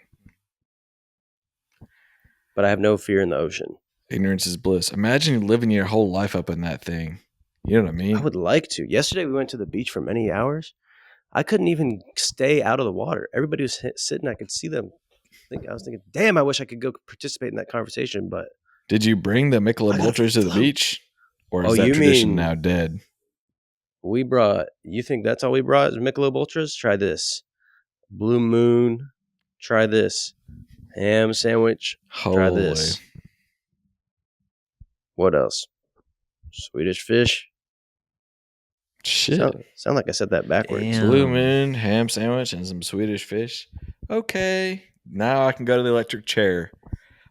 But I have no fear in the ocean. Ignorance is bliss. Imagine living your whole life up in that thing. You know what I mean? I would like to. Yesterday we went to the beach for many hours. I couldn't even stay out of the water. Everybody was sitting. I could see them. I was thinking, damn, I wish I could go participate in that conversation. But Did you bring the Michelob I gotta Ultras to the float. beach? Or is Oh, that you tradition mean- now dead? you think that's all we brought is Michelob Ultras? Try this. Blue Moon. Try this. Ham sandwich. Try Holy. this. What else? Swedish fish. Shit. Sound like I said that backwards. Damn. Blue Moon, ham sandwich, and some Swedish fish. Okay. Now I can go to the electric chair.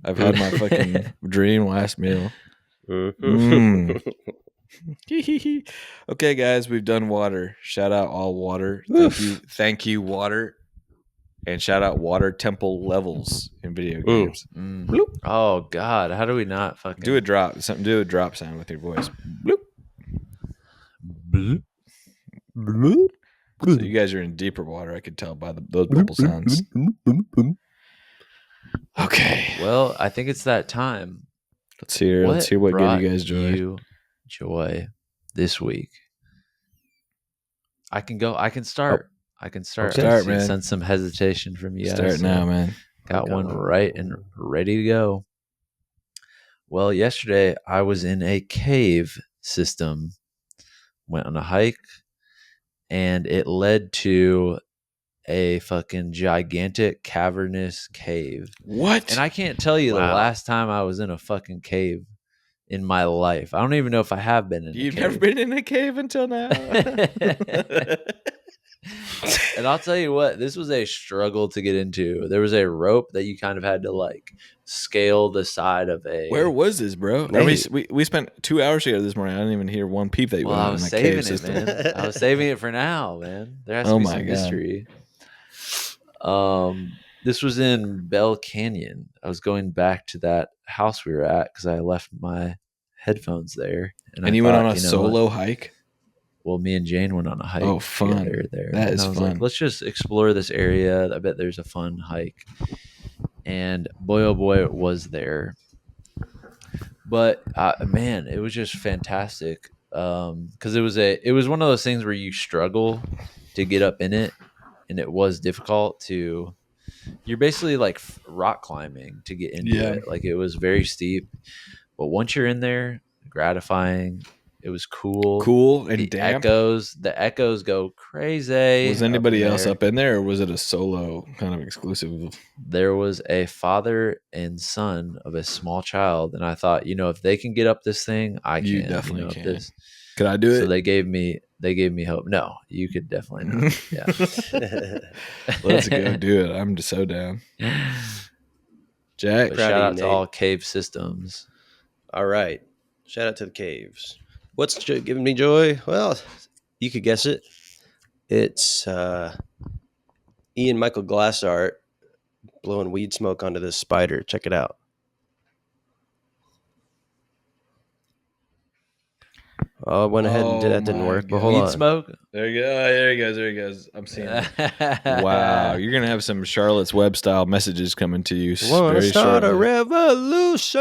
I've had my fucking dream last meal. Mhm. Okay, guys, we've done water. Shout out all water. Thank you, water. And shout out water temple levels in video games. Mm. Oh God, how do we not fucking Do a drop sound with your voice. Bloop. Bloop. So you guys are in deeper water. I could tell by those bubble sounds. Okay, Well, I think it's that time. let's hear what gave brought you guys joy. you joy this week? I can go. I can start. I can start. Okay. I Start, see- man. Sense some hesitation from you guys. Start so now, man. Got Okay. one right and ready to go. Well, yesterday I was in a cave system. Went on a hike, and it led to a fucking gigantic cavernous cave. What? And I can't tell you the Wow. last time I was in a fucking cave in my life. I don't even know if I have been in You've a never cave. been in a cave until now. And I'll tell you what, this was a struggle to get into. There was a rope that you kind of had to like scale the side of a. Where was this, bro? Hey. We spent 2 hours together this morning. I didn't even hear one peep that you Well, went I in was a saving cave it, system. man. I was saving it for now, man. There has to Oh be my some God. mystery. This was in Bell Canyon. I was going back to that house we were at because I left my headphones there. And I you went thought, on a you know solo what? hike? Well, me and Jane went on a hike. Oh, fun. together there. That And is I was fun. like, let's just explore this area. I bet there's a fun hike. And boy, oh boy, it was there. But man, it was just fantastic. Because it was one of those things where you struggle to get up in it, and it was difficult to. You're basically like rock climbing to get into Yeah. it. Like it was very steep, but once you're in there, gratifying. It was cool. Cool and The damp. the echoes go crazy. Was anybody else there. up in there, or was it a solo kind of exclusive? There was a father and son of a small child, and I thought, if they can get up this thing, I can. You definitely if can. this- Could I do So it? they gave me hope. No, you could definitely not. Yeah. Let's go do it. I'm just so down. Jack, But Proud shout of you, out to Nate. all cave systems. All right. Shout out to the caves. What's giving me joy? Well, you could guess it. It's Ian Michael Glassart blowing weed smoke onto this spider. Check it out. Oh, I went ahead and did that. Didn't my work. But God. hold Weed on. smoke. There you go. There he goes. There he goes. I'm seeing it. Wow, you're gonna have some Charlotte's Web style messages coming to you Wanna very start a shortly. revolution?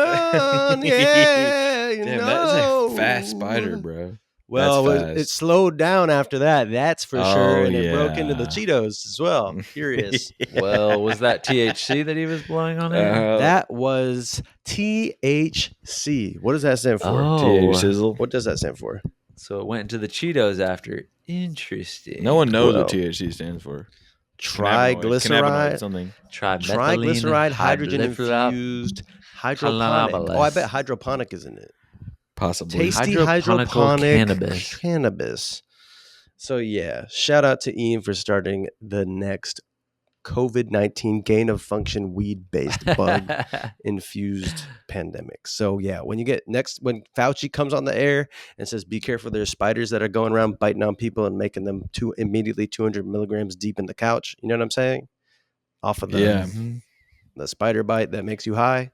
Yeah, you Damn, know. that is a fast spider, bro. Well, That's it fast. slowed down after that. That's for sure, Oh, and it broke into the yeah. Cheetos as well. Curious. Well, was that THC that he was blowing on air? That was THC. What does that stand for? Oh. sizzle. What does that stand for? So it went into the Cheetos after. Interesting. No one knows Well, what THC stands for. Cannabinoid, Triglyceride. something. Triglyceride, hydrogen hydrolyphyllab- infused hydroponic. Oh, I bet hydroponic is in it. Possibly. Tasty Hydroponical hydroponic cannabis. So yeah, shout out to Ian for starting the next COVID-19 gain of function weed based bug infused pandemic. So yeah, when Fauci comes on the air and says, be careful, there's spiders that are going around biting on people and making them immediately 200 milligrams deep in the couch. You know what I'm saying? Off of the spider bite that makes you high.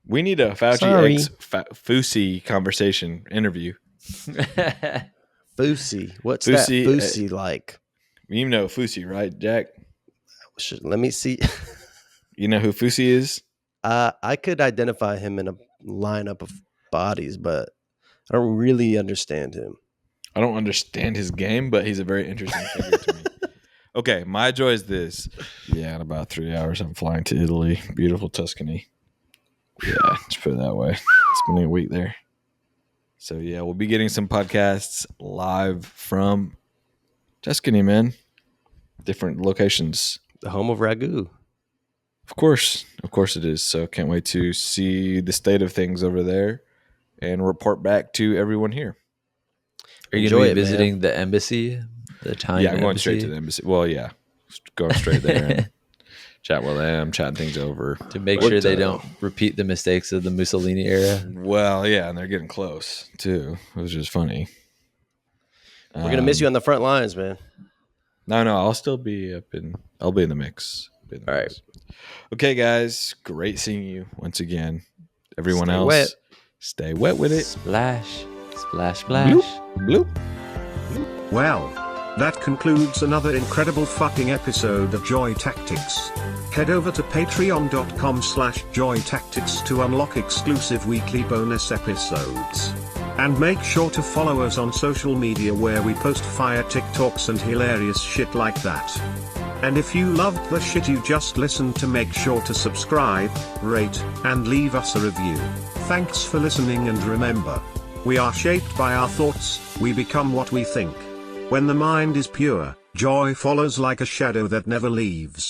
We need a Fauci Sorry. X Fusi conversation interview. Fusi. What's Fusi, that Fusi like? You know Fusi, right, Jack? Let me see. You know who Fusi is? I could identify him in a lineup of bodies, but I don't really understand him. I don't understand his game, but he's a very interesting figure to me. Okay, my joy is this. Yeah, in about 3 hours, I'm flying to Italy. Beautiful Tuscany. Yeah, let's put it that way. Spending a week there. So, yeah, we'll be getting some podcasts live from Tuscany, man. Different locations. The home of Ragu. Of course it is. So, can't wait to see the state of things over there and report back to everyone here. Are you going to be visiting the embassy? The Italian I'm going embassy? straight to the embassy. Well, yeah. Going straight there and chat with them, chatting things over. To make sure they don't repeat the mistakes of the Mussolini era. Well, yeah, and they're getting close, too. It was just funny. We're going to miss you on the front lines, man. No, I'll still be I'll be in the mix. All right. Okay, guys. Great seeing you once again. Everyone Stay else, wet. Stay wet with it. Splash, splash, splash. Bloop, bloop. Well, that concludes another incredible fucking episode of Joy Tactics. Head over to patreon.com/joytactics to unlock exclusive weekly bonus episodes. And make sure to follow us on social media where we post fire TikToks and hilarious shit like that. And if you loved the shit you just listened to, make sure to subscribe, rate, and leave us a review. Thanks for listening, and remember, we are shaped by our thoughts, we become what we think. When the mind is pure, joy follows like a shadow that never leaves.